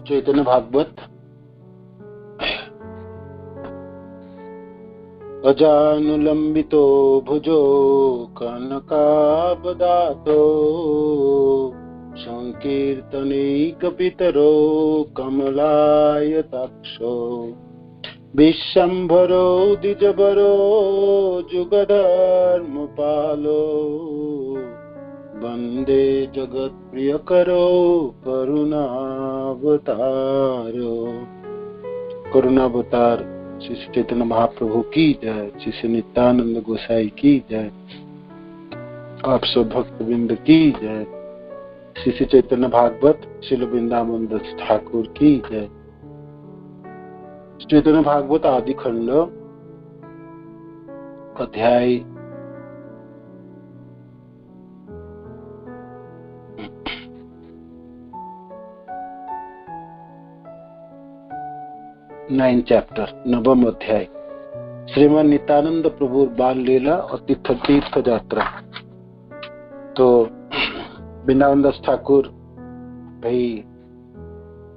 चैतन्य भागवत अजानुलंबितो भुजो कनकाबदातो संकीर्तनैकपितरो कमलायताक्षो विश्वम्भरो द्विजबरो जुगधर्मपालो वंदे जगत्प्रियकरो करुणावतारो। करुणावतार श्री चैतन्य महाप्रभु की जय, श्री नित्यानंद गोसाई की जय, आप सब भक्तवृंद की जय, श्री चैतन्य भागवत श्रील वृंदावन दास ठाकुर की जय। चैतन्य भागवत आदि खंड अध्याय 9 चैप्टर 9वां अध्याय श्रीमान नित्यानंद प्रभु बाल लीला और तीर्थ यात्रा। तो वृंदावन दास ठाकुर भाई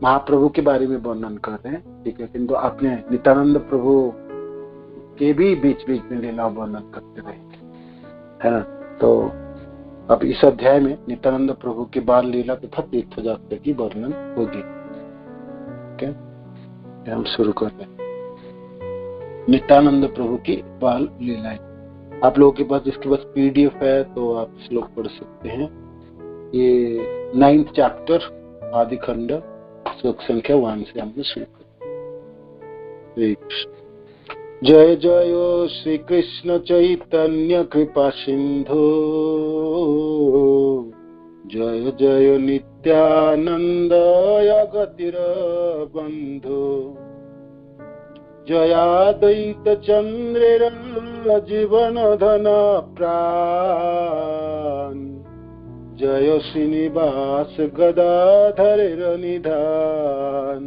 महाप्रभु के बारे में वर्णन कर रहे हैं, ठीक है, किंतु आपने नित्यानंद प्रभु के भी बीच बीच में लीला वर्णन करते रहे, है ना। तो अब इस अध्याय में नित्यानंद प्रभु के बाल लीला तथा तीर्थ यात्रा की वर्णन होगी। ठीक है, हम शुरू कर रहे हैं। नित्यानंद प्रभु की बाल लीलाएं। आप लोगों के पास जिसके पास पीडीएफ है तो आप श्लोक पढ़ सकते हैं। ये 9th चैप्टर आदि खंड श्लोक संख्या 1 से हम शुरू करें। जय जय श्री कृष्ण चैतन्य कृपा सिंधु, जय जय नित्यानंद गतिर बंधु, जयाद्वैत चंद्रेर जीवन धन प्राण, जय श्रीनिवास गदाधरेर निधान।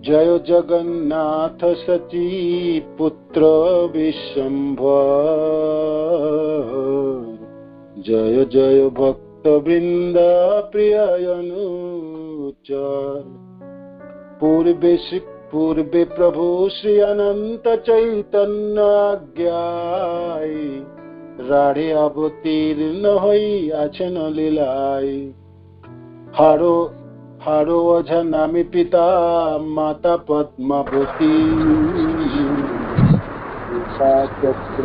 जय जगन्नाथ सची पुत्र विश्वम्भर, जय जय भक्त वृंद प्रिय अनुचर। पूर्वे प्रभु श्री अनंत चैतन्य आज्ञाय, राधे अवतीर्ण हई आछन लीलाय। हारो अझा नामी पिता माता पद्मावती, चक्र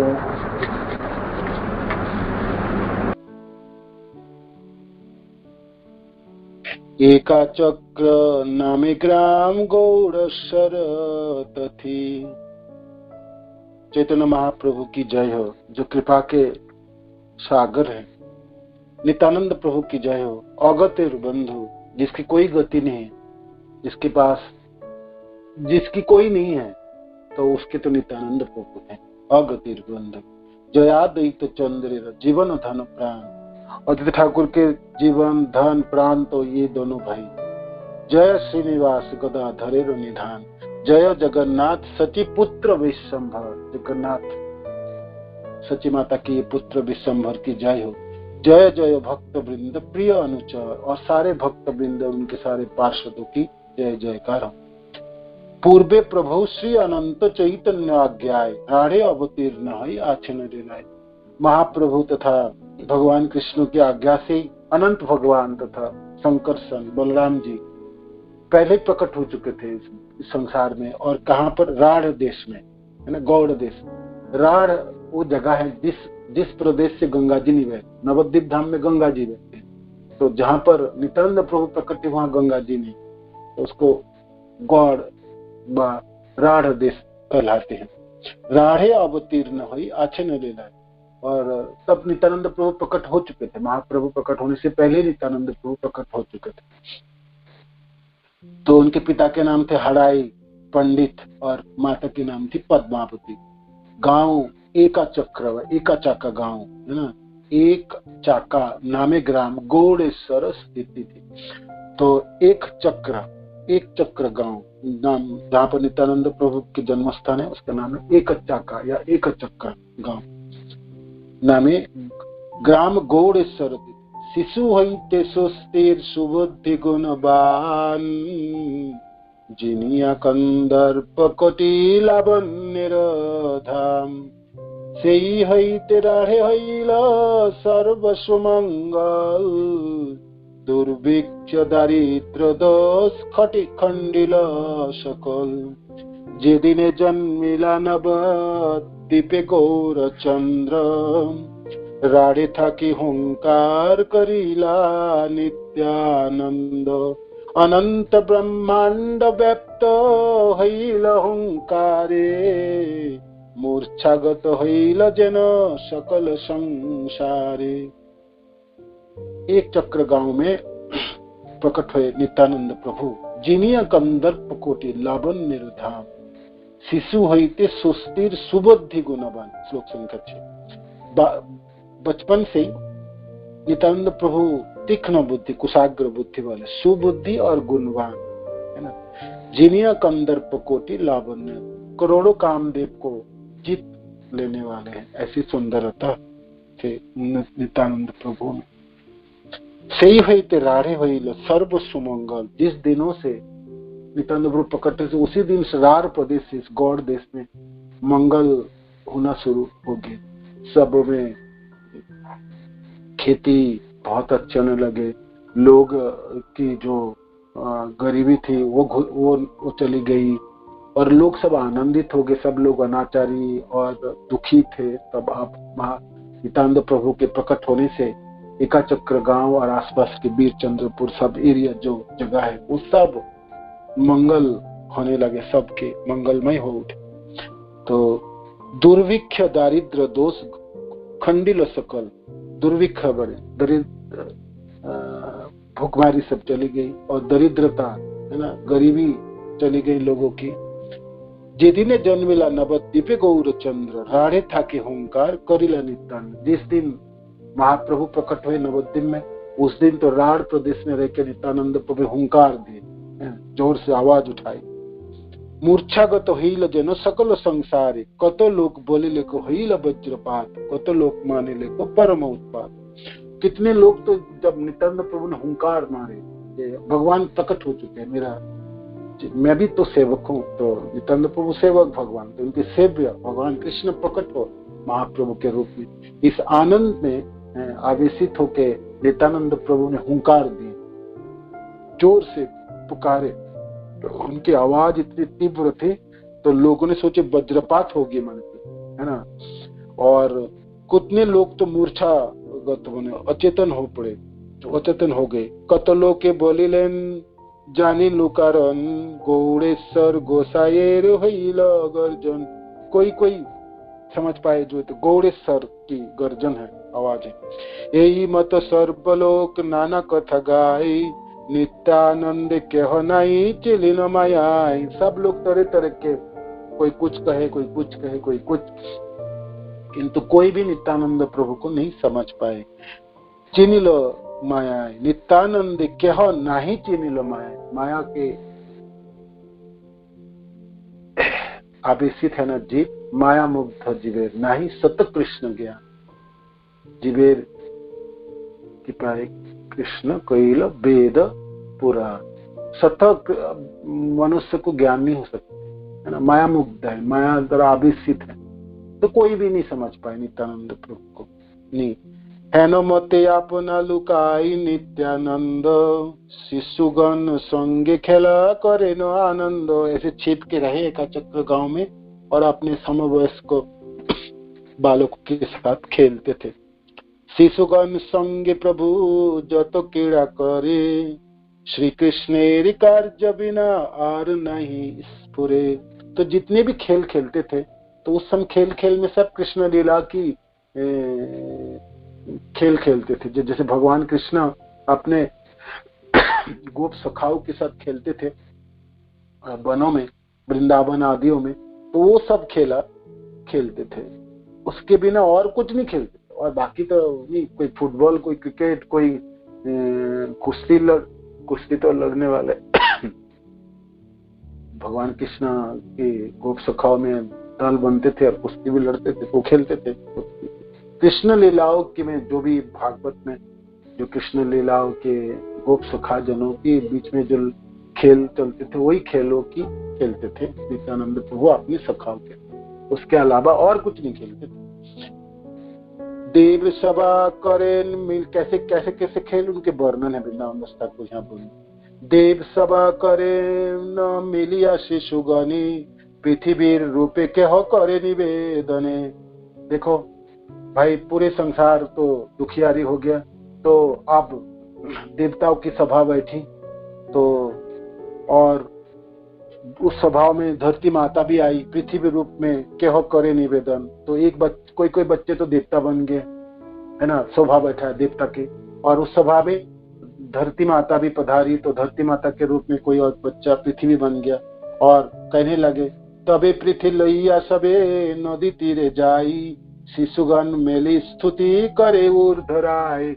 एका चक्र नामे ग्राम गौड़सर तथी। चैतन्य महाप्रभु की जय हो, जो कृपा के सागर है। नित्यानंद प्रभु की जय हो, अगतिर बंधु, जिसकी कोई गति नहीं, जिसके पास जिसकी कोई नहीं है तो उसके तो नित्यानंद प्रभु है। अगतिर बंधु जयाद्वैत चंद्र जीवन धन प्राण, अद्वैत ठाकुर के जीवन धन प्राण तो ये दोनों भाई। जय श्रीनिवास गदाधरेर निधान, जय जगन्नाथ सची पुत्र विश्वम्भर। जगन्नाथ सची माता की पुत्र विश्वम्भर की जय हो। जय जय भक्त वृंद प्रिय अनुचर, और सारे भक्त वृंद उनके सारे पार्षदों की जय जयकार हो। पूर्वे प्रभु श्री अनंत चैतन्य आज्ञाय, राधे अवतीर्ण हई आछन लीलाय। महाप्रभु तथा भगवान कृष्ण की आज्ञा से अनंत भगवान तथा शंकरसन बलराम जी पहले प्रकट हो चुके थे इस संसार में। और कहाँ पर? राढ़ देश में, है ना, गौड़ देश। राढ़ वो जगह है जिस प्रदेश से गंगा जी नहीं बहती। नवद्वीप धाम में गंगा जी बहते हैं, तो जहाँ पर नित्यानंद प्रभु प्रकट है वहां गंगा जी नहीं, तो उसको गौड़ व राढ़ देश कहलाते हैं। राढ़े अवतीर्ण हुई आछन लीला। और तब नित्यानंद प्रभु प्रकट हो चुके थे। महाप्रभु प्रकट होने से पहले नित्यानंद प्रभु प्रकट हो चुके थे। तो उनके पिता के नाम थे हड़ाई पंडित और माता के नाम थी पद्मावती। गांव एका चक्र, एका चाका गांव, है ना, एक चाका नामे ग्राम गौड़ेश्वर स्थिति थी। तो एक चक्र एक चक्र गांव नाम, जहाँ पर नित्यानंद प्रभु के जन्म स्थान है, उसका नाम है एक चक्का या एक चक्का गांव नामे ग्राम गौड़ेश्वर। शिशु हईते सुस्थिर सुबुद्धि गुणवान, जिनिया कंदर्प कोटि लावण्यर धाम। सेई हईते राढ़े हईल सर्व सुमंगल, दुर्भिक्ष दारिद्र दोष खटि खंडिल सकल। जेदिने जन्मिला नवद्वीपे गौर चंद्र, राड़े थाकी हुंकार करिला नित्यानंद। अनंत ब्रह्मांड व्याप्त हईल हुंकारे, मूर्छागत हईल जन सकल संसारे। एक चक्र गांव में प्रकट हुए नित्यानंद प्रभु, जिनिया कंदर्प कोटि लावण्य धाम। शिशु हईते सुस्थिर सुबुद्धि गुणवान। श्लोक संख्या 6। बचपन से नित्यानंद प्रभु तीक्ष्ण बुद्धि, कुशाग्र बुद्धि वाले, सुबुद्धि और गुणवान है ना। जिनिया कंदर्प कोटि लावण्य, करोड़ों कामदेव को जीत लेने वाले हैं, ऐसी सुंदरता थे नित्यानंद प्रभु में। सही हईते राढ़े हईल सर्व सुमंगल। जिस दिनों से नित्यानंद प्रभु प्रकट से उसी दिन से राढ़ प्रदेश से, इस गौड़ देश में मंगल होना शुरू हो गए। सब में खेती बहुत अच्छे होने लगे, लोग की जो गरीबी थी वो चली गई और लोग सब आनंदित हो गए। सब लोग अनाचारी और दुखी थे। तब आप नित्यानंद प्रभु के प्रकट होने से एका चक्र गांव और आसपास के वीर चंद्रपुर सब एरिया जो जगह है वो सब मंगल होने लगे, सबके मंगलमय हो उठे। तो दुर्भिक्ष दारिद्र दोष खंडिल सकल। दुर्भिक्ष बड़े दरिद्र भूखमारी सब चली गई और दरिद्रता है ना, गरीबी चली गई लोगों की। जेदिने जन्मिला नवद्वीपे गौर चंद्र, राढ़े थाके हुंकार करिला नित्यानंद। जिस दिन महाप्रभु प्रकट हुए नवद्वीप में, उस दिन तो राढ़ प्रदेश में रहकर नित्यानंद प्रभु हुंकार दिए, जोर से आवाज उठाई। मूर्छागत हईल जन सकल संसारे, कतो लोग बोले लेको हईल वज्रपात, कतो लोग माने लेको परम उत्पात। कितने लोग तो जब नित्यानंद प्रभु ने हुंकार मारे, भगवान प्रकट हो चुके हैं, मेरा मैं भी तो सेवक हूँ। तो नित्यानंद प्रभु सेवक भगवान, तो उनके सेव्य भगवान कृष्ण प्रकट हो महाप्रभु के रूप में। इस आनंद में आवेशित होके नित्यानंद प्रभु ने हुंकार दी, जोर से पुकारे। तो उनकी आवाज इतनी तीव्र थी तो लोगों ने सोचे वज्रपात होगी मन पे, है ना। और कितने लोग तो मूर्छागत बने, अचेतन हो पड़े, अचेतन हो गए। कतलो के बोलिलेन जानी लुकारन, गौड़ेश्वर गोसाइर हईल गर्जन। कोई कोई समझ पाए जो तो गौड़ेश्वर की गर्जन है, आवाज है। यही मत सर्वलोक नाना कथा गाई, नित्यानंद कह नहीं चिलिन मायाई। सब लोग तरह तरह के, कोई कुछ कहे, कोई कुछ कहे, कोई कुछ, किंतु कोई भी नित्यानंद प्रभु को नहीं समझ पाए। चिनिल माया, नित्यानंद कह नहीं चिनिल माया। माया के आवेशित है ना जीव, माया मुग्ध जीवेर नहीं सत कृष्ण ज्ञान। जीवेर की पाए कृष्ण कैल वेद पुराण। सत मनुष्य को ज्ञान नहीं हो सकता, है ना। माया मुग्ध है, माया द्वारा आवेशित है, तो कोई भी नहीं समझ पाए नित्यानंद प्रभु को। नहीं है न मते अपना लुकाई नित्यानंद, शिशुगण संगे खेला करे न आनंद। ऐसे छिप के रहे एका चक्र गांव में और अपने समवयस्क बालकों के साथ खेलते थे। शिशुगण संगे प्रभु जतो क्रीड़ा करे, श्री कृष्णेर कार्य बिना आर नहीं स्फुरे। तो जितने भी खेल खेलते थे तो उस समय खेल खेल में सब कृष्ण लीला की खेल खेलते थे। जैसे भगवान कृष्ण अपने गोप सखाओं के साथ खेलते थे वनों में, वृंदावन आदियों में, तो वो सब खेला खेलते थे। उसके बिना और कुछ नहीं खेलते। और बाकी तो नहीं, कोई फुटबॉल, कोई क्रिकेट, कोई कुश्ती तो लड़ने वाले भगवान कृष्ण के गोप सखाओं में दल बनते थे और कुश्ती भी लड़ते थे, वो खेलते थे। कृष्ण लीलाओं के में जो भी भागवत में जो कृष्ण लीलाओं के गोप सखा जनों के बीच में जो खेल चलते थे वही खेलों की खेलते थे नित्यानंद प्रभु अपनी सखाओं के, उसके अलावा और कुछ नहीं खेलते थे। देव सभा करें मिल कैसे कैसे कैसे खेल उनके वर्णन है वृंदावन दास ठाकुर यहाँ बोले। देव सभा करे न मिलिया शिशुगणी पृथ्वीर रूपे के हो करे निवेदने। देखो भाई पूरे संसार तो दुखियारी हो गया, तो अब देवताओं की सभा बैठी, तो और उस सभा में धरती माता भी आई पृथ्वी रूप में के हो करे निवेदन। तो एक कोई बच्चे तो देवता बन गए, है ना, सभा बैठा है देवता की, और उस सभा में धरती माता भी पधारी, तो धरती माता के रूप में कोई और बच्चा पृथ्वी बन गया और कहने लगे तबे पृथ्वी लैया सबे नदी तीरे जाई शिशुगण मेली स्तुति करे ऊर्धराय।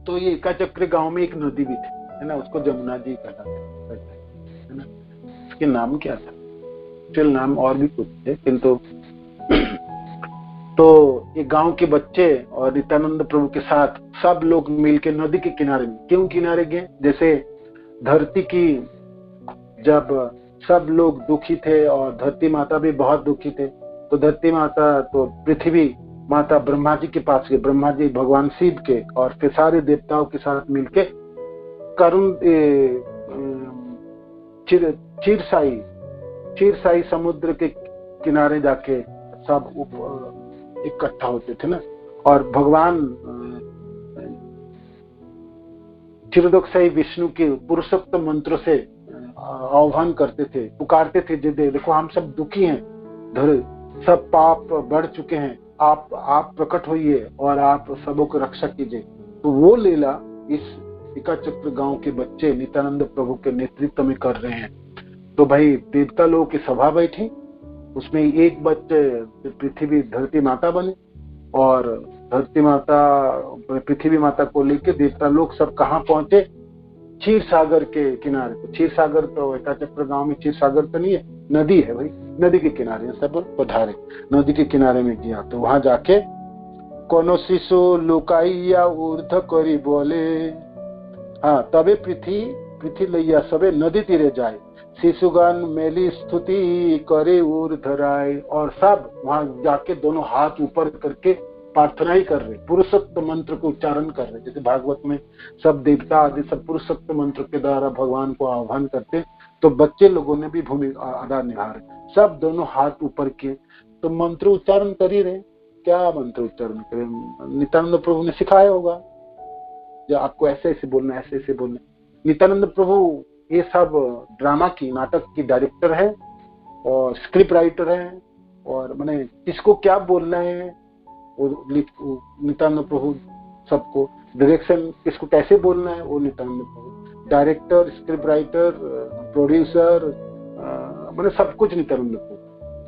तो ये एकाचक्र गांव में एक नदी भी थी, है ना, उसको जमुना जी कहा है ना। उसके नाम क्या था, फिर नाम और भी कुछ थे, किंतु तो ये गांव के बच्चे और नित्यानंद प्रभु के साथ सब लोग मिलके नदी के किनारे में, क्यों किनारे गए, जैसे धरती की जब सब लोग दुखी थे और धरती माता भी बहुत दुखी थे, तो धरती माता तो पृथ्वी माता ब्रह्मा जी के पास गए, ब्रह्मा जी भगवान शिव के और फिर सारे देवताओं के साथ मिलके करुण क्षीरसाई समुद्र के किनारे जाके सब इकट्ठा होते थे ना, और भगवान क्षीरोदक्षाई विष्णु के पुरुषोत्तम मंत्र से आह्वान करते थे, पुकारते थे, देखो हम सब दुखी हैं, सब पाप बढ़ चुके हैं, आप प्रकट होइए और आप सबों की रक्षा कीजिए। तो वो लीला इस एकाचक्र गांव के बच्चे नित्यानंद प्रभु के नेतृत्व में कर रहे हैं। तो भाई देवता लोगों की सभा बैठी, उसमें एक बच्चे पृथ्वी धरती माता बने, और धरती माता पृथ्वी माता को लेकर देवता लोग सब कहाँ पहुंचे, क्षीर सागर के किनारे। तो क्षीर सागर तो एकाचक्र गांव में क्षीर सागर तो नहीं है, नदी है भाई, नदी के किनारे सब पधारे, नदी के किनारे में गया। तो वहां जाके कोनो शिशु लुकाइया ऊर्ध करी बोले, हाँ तबे पृथ्वी लैया सबे नदी तीरे जाए शिशुगण मेली स्तुति करे ऊर्धराय। और सब वहां जाके दोनों हाथ ऊपर करके प्रार्थना ही कर रहे, पुरुषोत्तम मंत्र को उच्चारण कर रहे, जैसे भागवत में सब देवता आदि सब पुरुषोत्तम मंत्र के द्वारा भगवान को आह्वान करते, तो बच्चे लोगों ने भी भूमिका अदा निभा रहे, सब दोनों हाथ ऊपर किए, तो मंत्र उच्चारण कर ही रहे। क्या मंत्र उच्चारण करें, नित्यानंद प्रभु ने सिखाया होगा, जो आपको ऐसे ऐसे बोलना, ऐसे ऐसे बोलना। नित्यानंद प्रभु ये सब ड्रामा की, नाटक की डायरेक्टर है और स्क्रिप्ट राइटर है, और मैंने किसको क्या बोलना है वो नित्यानंद प्रभु सबको, डायरेक्शन किसको कैसे बोलना है वो नित्यानंद प्रभु, डायरेक्टर, स्क्रिप्ट राइटर, प्रोड्यूसर, मैंने सब कुछ नित्यानंद प्रभु।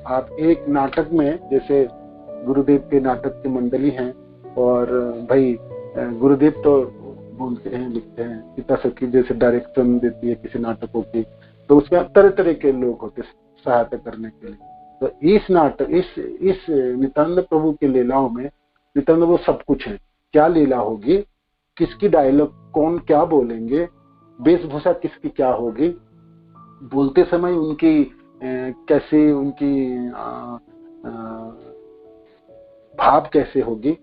आप एक नाटक में, जैसे गुरुदेव के नाटक की मंडली हैं, और भाई गुरुदेव तो बोलते हैं, लिखते हैं, पिता सखी जैसे डायरेक्शन देती है किसी नाटकों की, तो उसमें तरह तरह के लोग होते सहायता करने के लिए। तो इस नाटक इस नित्यानंद प्रभु के लीलाओं में नित्यानंद प्रभु सब कुछ है, क्या लीला होगी, किसकी डायलॉग कौन क्या बोलेंगे, वेशभूषा किसकी क्या होगी, बोलते समय उनकी कैसे, उनकी भाव कैसे होगी,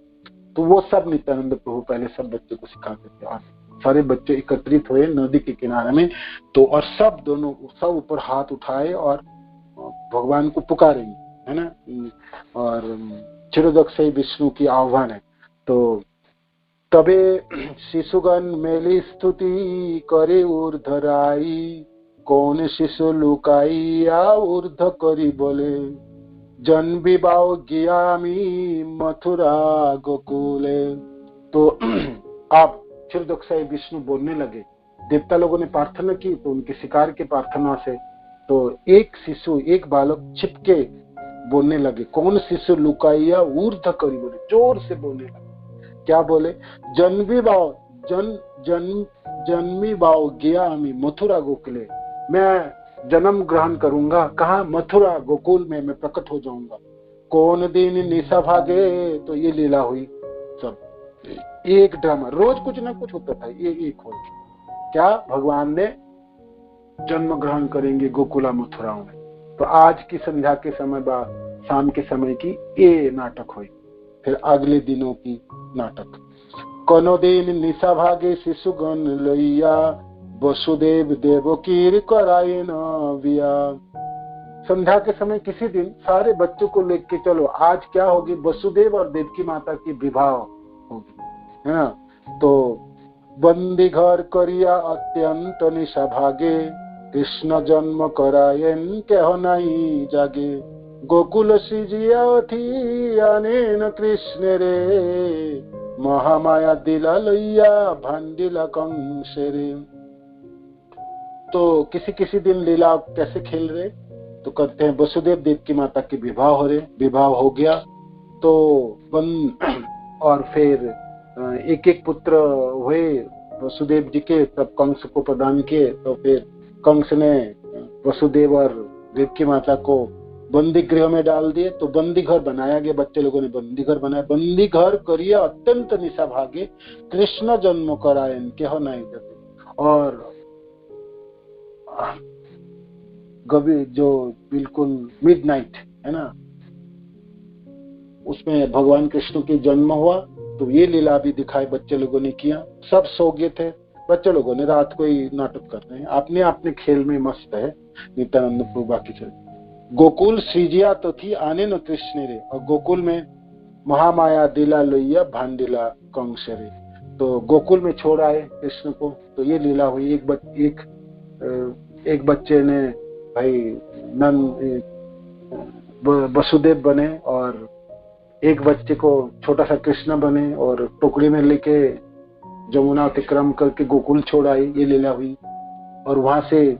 तो वो सब नित्यानंद प्रभु पहले सब बच्चों को सिखाते थे। और सारे बच्चे एकत्रित हुए नदी के किनारे में, तो और सब दोनों सब ऊपर हाथ उठाए और भगवान को पुकारेंगे, है ना, और क्षीरोदक्षाई विष्णु की आह्वान है। तो तबे शिशुगण मेली स्तुति करे ऊर्धराई कौन शिशु लुकाइया ऊर्ध करी बोले जन विवाह गियामी मथुरा गोकुले। तो आप क्षीरोदक्षाई विष्णु बोलने लगे, देवता लोगों ने प्रार्थना की, तो उनके शिकार के प्रार्थना से तो एक शिशु, एक बालक छिपके बोलने लगे, कौन शिशु लुकाइया ऊर्ध करी बोले, जोर से बोलने लगे, क्या बोले, जन विवाह, जन जन्मी बाओ गया मथुरा गोकुले, मैं जन्म ग्रहण करूंगा कहाँ, मथुरा गोकुल में मैं प्रकट हो जाऊंगा। कौन दिन निशा भागे, तो ये लीला हुई। सब एक ड्रामा, रोज कुछ ना कुछ होता था। ये एक हो क्या, भगवान ने जन्म ग्रहण करेंगे गोकुला मथुरा में। तो आज की संध्या के समय बाद शाम के समय की ये नाटक हुई। फिर अगले दिनों की नाटक, कोनो दिन निशा भागे शिशुगण लैया, वसुदेव देवकीर कराए न बिया। संध्या के समय किसी दिन सारे बच्चों को लेके चलो, आज क्या होगी, वसुदेव और देवकी माता की विवाह होगी, है ना। तो बंदी घर करिया अत्यंत निशा भागे, कृष्ण जन्म करायन कहो नहीं जागे। गोकुल सृजिया थी अनेन कृष्ण रे, महामाया दिला लैया भांडिला कंस रे। तो किसी किसी दिन लीला कैसे खेल रहे, तो कहते हैं वसुदेव देव की माता की विवाह हो रहे, विवाह हो गया तो और फिर एक एक पुत्र हुए वसुदेव जी के, तब कंस को प्रदान किए। तो फिर कंस ने वसुदेव और देव की माता को बंदी गृह में डाल दिए। तो बंदी घर बनाया गया, बच्चे लोगों ने बंदी घर बनाया। बंदी घर करिया अत्यंत निशा भागे, कृष्ण जन्म करायन केहो नहीं जाते। और गवी जो बिल्कुल मिडनाइट है ना, उसमें भगवान कृष्ण की जन्म हुआ। तो ये लीला भी दिखाई, बच्चे लोगों ने किया। सब सो गए थे, बच्चे लोगों ने रात को ही नाटक कर रहे हैं, अपने अपने खेल में मस्त है। नित्यानंद प्रभु बाकी चले। गोकुल सृजिया तो थी आने न कृष्ण रे, और गोकुल में महामाया दिला लोइया भांडिला कंस रे। तो गोकुल में छोड़ आए कृष्ण को। तो ये लीला हुई। एक बच्चे ने भाई वसुदेव बने, और एक बच्चे को छोटा सा कृष्ण बने, और टोकरी में लेके जमुना अतिक्रम करके गोकुल छोड़ आई। ये लीला हुई। और वहां से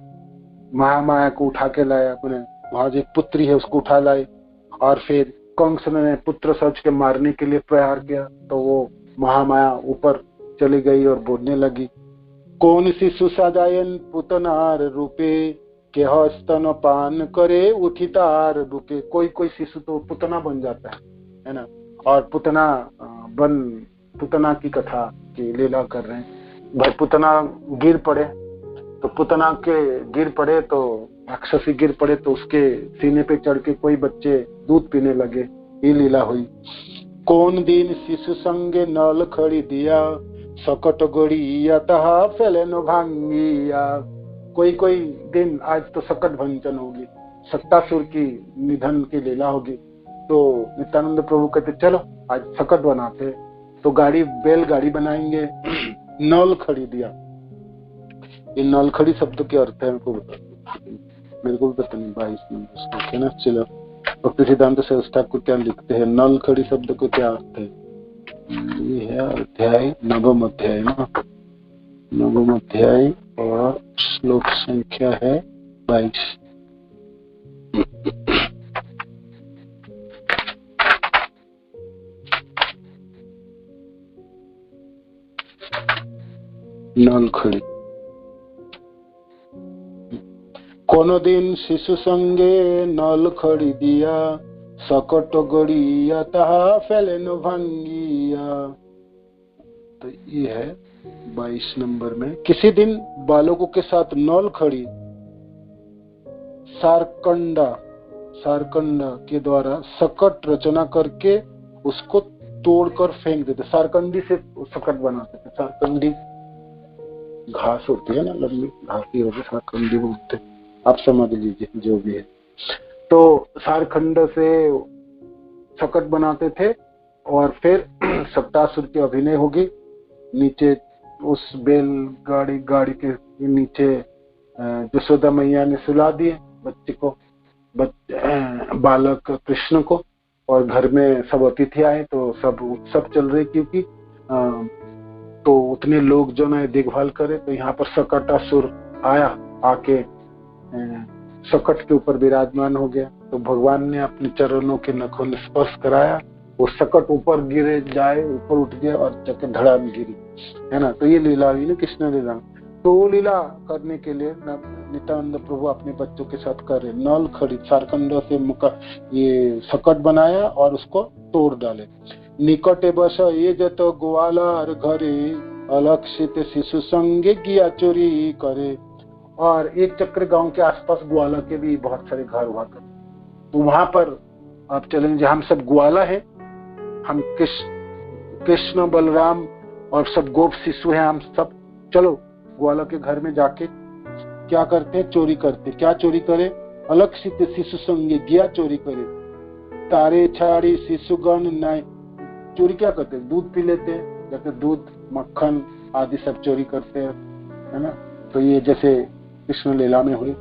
महामाया को उठा के लाया अपने, वहां जो एक पुत्री है उसको उठा लाए। और फिर कंस ने पुत्र सोच के मारने के लिए प्रहार किया। तो वो महामाया ऊपर चली गई और बोलने लगी, कौन सी सुसादायन पुतनार रूपे, के स्तन पान करे उठितार बुके। कोई कोई शिशु तो पुतना बन जाता है ना। और पुतना की कथा की लीला कर रहे हैं। भाई पुतना गिर पड़े, तो पुतना के गिर पड़े तो राक्षसी गिर पड़े, तो उसके सीने पे चढ़ के कोई बच्चे दूध पीने लगे। ये लीला हुई। कौन दिन शिशु संगे नल खड़ी दिया, सकट गोड़िया तहा फैले न भांगिया। कोई कोई दिन आज तो सकट भंजन होगी, सत्तासुर की निधन की लीला होगी। तो नित्यानंद प्रभु कहते चलो आज सकट बनाते। तो बैलगाड़ी बनाएंगे। नल खड़ी दिया, ये नलखड़ी शब्द के अर्थ है मेरे को भी पता नहीं। 22 नंबर है ना। चलो भक्ति सिद्धांत संस्था को क्या लिखते हैं, नलखड़ी शब्द को क्या अर्थ है। ये है अध्याय नवम अध्याय ना, नवम अध्याय और श्लोक संख्या है 22। नलखड़ी। कोनो दिन शिशु संगे नल खड़ी दिया, सकट गड़िया तहा फैले न भंगिया। तो ये है 22 नंबर में। किसी दिन बालकों के साथ नल खड़ी सारकंडा के द्वारा सकट रचना करके उसको तोड़कर फेंक देते। सारकंडी से सकट बनाते थे। सारकंडी घास होती है ना, लंबी घास की होती है, सारकंडी बोलते। आप समझ लीजिए जो भी है। तो सारखंड से सकट बनाते थे। और फिर सप्तासुर की अभिनय होगी। नीचे उस गाड़ी के नीचे यशोदा मैया ने सुला दिए बच्चे को, बालक कृष्ण को। और घर में सब अतिथि आए तो सब उत्सव चल रहे, क्योंकि तो उतने लोग जो ना देखभाल करे। तो यहाँ पर सकटासुर आया, आके सकट के ऊपर विराजमान हो गया। तो भगवान ने अपने चरणों के नखों ने स्पर्श कराया वो सकट ऊपर गिरे जाए, ऊपर उठ गया और जाके धड़ाम गिरी, है ना। तो ये लीला हुई ना कृष्ण लीला। तो वो लीला करने के लिए नित्यानंद प्रभु अपने बच्चों के साथ कर रहे, नल खरीद सारखंड से ये सकट बनाया और उसको तोड़ डाले। निकटे बस ये जत ग्वालार घरे, अलक्षित शिशु संगे किया चोरी करे। और एक चक्र गांव के आसपास ग्वाला के भी बहुत सारे घर हुआ करते, तो वहां पर आप चलेंगे, हम सब ग्वाला है, हम कृष्ण बलराम और सब गोप शिशु हैं, हम सब चलो ग्वाला के घर में जाके क्या करते हैं, चोरी करते। क्या चोरी करे, अलक्षित शिशु संगे गया चोरी करे, तारे छाड़ी शिशुगण नाय। चोरी क्या करते हैं, दूध पी लेते हैं, जैसे दूध मक्खन आदि सब चोरी करते हैं, है ना। तो ये जैसे कृष्ण लीला में हुई।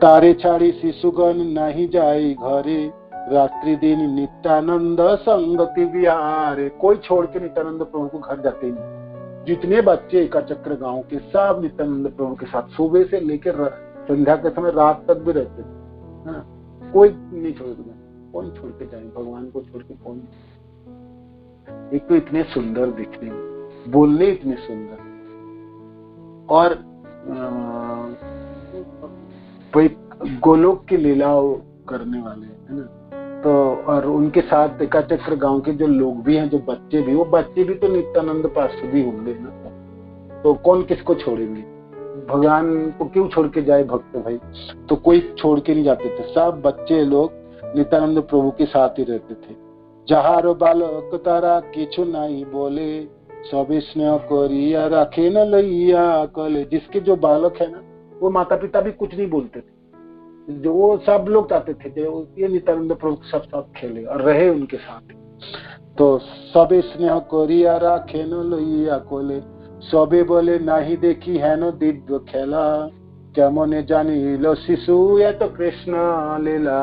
तारे छाड़ी शिशुगण नहीं जाए घरे, रात्रि दिन नित्यानंद संगति विहारे। कोई छोड़ के नित्यानंद प्रभु को घर जाते ही नहीं। जितने बच्चे एकाचक्र गांव के सब नित्यानंद प्रभु के साथ सुबह से लेकर संध्या के समय रात तक भी रहते थे, कोई नहीं छोड़ेगा। कौन छोड़ के जाए, भगवान को छोड़ के कौन। एक तो इतने सुंदर दिखने, बोलने इतने सुंदर, और गोलोक की लीलाओं करने वाले, है ना। तो और उनके साथ एकाचक्र गांव के जो लोग भी हैं, जो बच्चे भी, वो बच्चे भी तो नित्यानंद पार्षद ही होंगे ना। तो कौन किसको छोड़ेंगे, भगवान को क्यों छोड़ के जाए भक्त भाई। तो कोई छोड़ के नहीं जाते थे, सब बच्चे लोग नित्यानंद प्रभु के साथ ही रहते थे। जहारो बालक तारा किछु नहीं बोले, सभी स्नेह करिया राखे न लैया कले। जिसके जो बालक है ना, वो माता पिता भी कुछ नहीं बोलते थे, जो वो सब लोग चाहते थे जो ये नित्यानंद प्रभु सब साथ खेले और रहे उनके साथ। तो सबे स्नेह करिया राखे न लैया कोले, सबे बोले नहीं देखी है न दिव्य खेला, केमने जानी लो शिशु या तो कृष्ण लीला।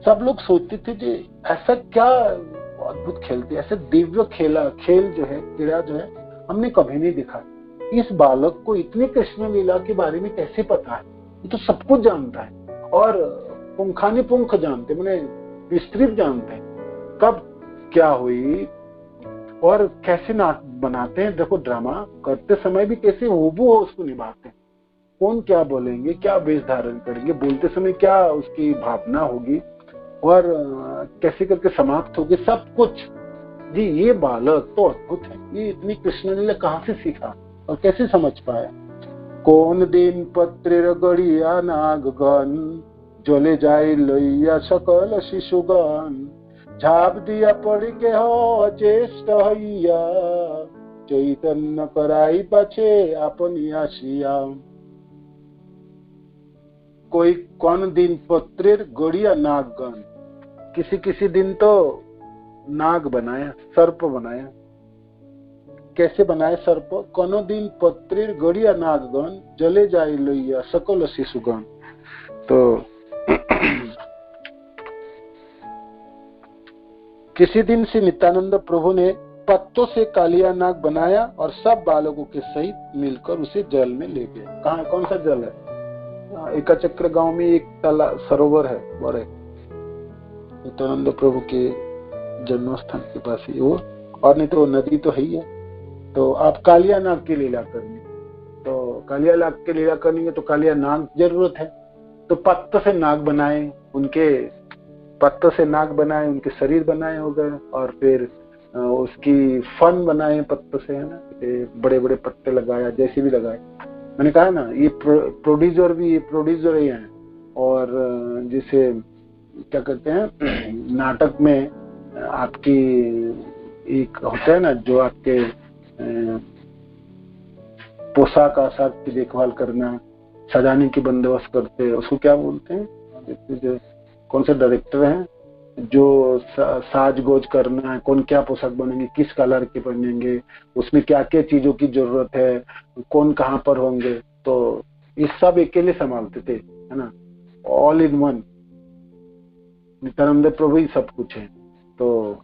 सब लोग सोचते थे कि ऐसा क्या अद्भुत खेलते, ऐसे दिव्य खेल जो है, क्रीड़ा जो है, हमने कभी नहीं देखा। इस बालक को इतनी कृष्ण लीला के बारे में कैसे पता है, ये तो सब कुछ जानता है और पुंखानी पुंख जानते, मैंने विस्तृत जानते हैं कब क्या हुई और कैसे नाटक बनाते हैं। देखो ड्रामा करते समय भी कैसे हूबहू उसको निभाते हैं, कौन क्या बोलेंगे, क्या वेश धारण करेंगे, बोलते समय क्या उसकी भावना होगी और कैसे करके समाप्त होगी, सब कुछ। जी ये बालक तो अद्भुत है, ये इतनी कृष्ण लीला कहाँ से सीखा और कैसे समझ पाया। कौन दिन पत्र गड़िया नागगण, जले जाए लैया सकल शिशुगण, झाप दिया पड़ के हो ज्येष्ठ हैया, चैतन्य कराई पाछे अपनी आशिया। कोई कौन दिन पत्रेर गड़िया नागगण, किसी किसी दिन तो नाग बनाया, सर्प बनाया। कैसे बनाए सर्प, कोनो दिन पत्रेर गड़िया नागगण, जले जाए लैया सकल शिशुगण। तो किसी दिन से नित्यानंद प्रभु ने पत्तों से कालिया नाग बनाया और सब बालकों के सहित मिलकर उसे जल में ले गए। कहाँ, कौन सा जल है, एकाचक्र गांव में एक तालाब सरोवर है बड़े, नित्यानंद प्रभु के जन्म स्थान के पास ही वो, और नहीं तो नदी तो है ही है। तो आप कालिया नाग की लीला करनी, तो कालिया नाग की लीला करनी है तो कालिया नाग जरूरत है। तो पत्त से नाग बनाए, उनके पत्तों से नाग बनाए, उनके शरीर बनाए हो गए, और फिर उसकी फन बनाए पत्तों से, है ना, बड़े बड़े पत्ते लगाया, जैसे भी लगाए। मैंने कहा ना ये प्रोड्यूसर ही हैं, और जिसे क्या कहते हैं नाटक में आपकी एक होता है ना, जो आपके पोशाक आशाक की देखभाल करना, सजाने की बंदोबस्त करते हैं, उसको क्या बोलते हैं, जो कौन से डायरेक्टर हैं जो साज गोज करना है, कौन क्या पोशाक बनेंगे, किस कलर के बनेंगे, उसमें क्या क्या चीजों की जरूरत है, कौन कहाँ पर होंगे, तो ये सब अकेले संभालते थे, है ना, ऑल इन वन। नित्यानंद प्रभु ही सब कुछ है। तो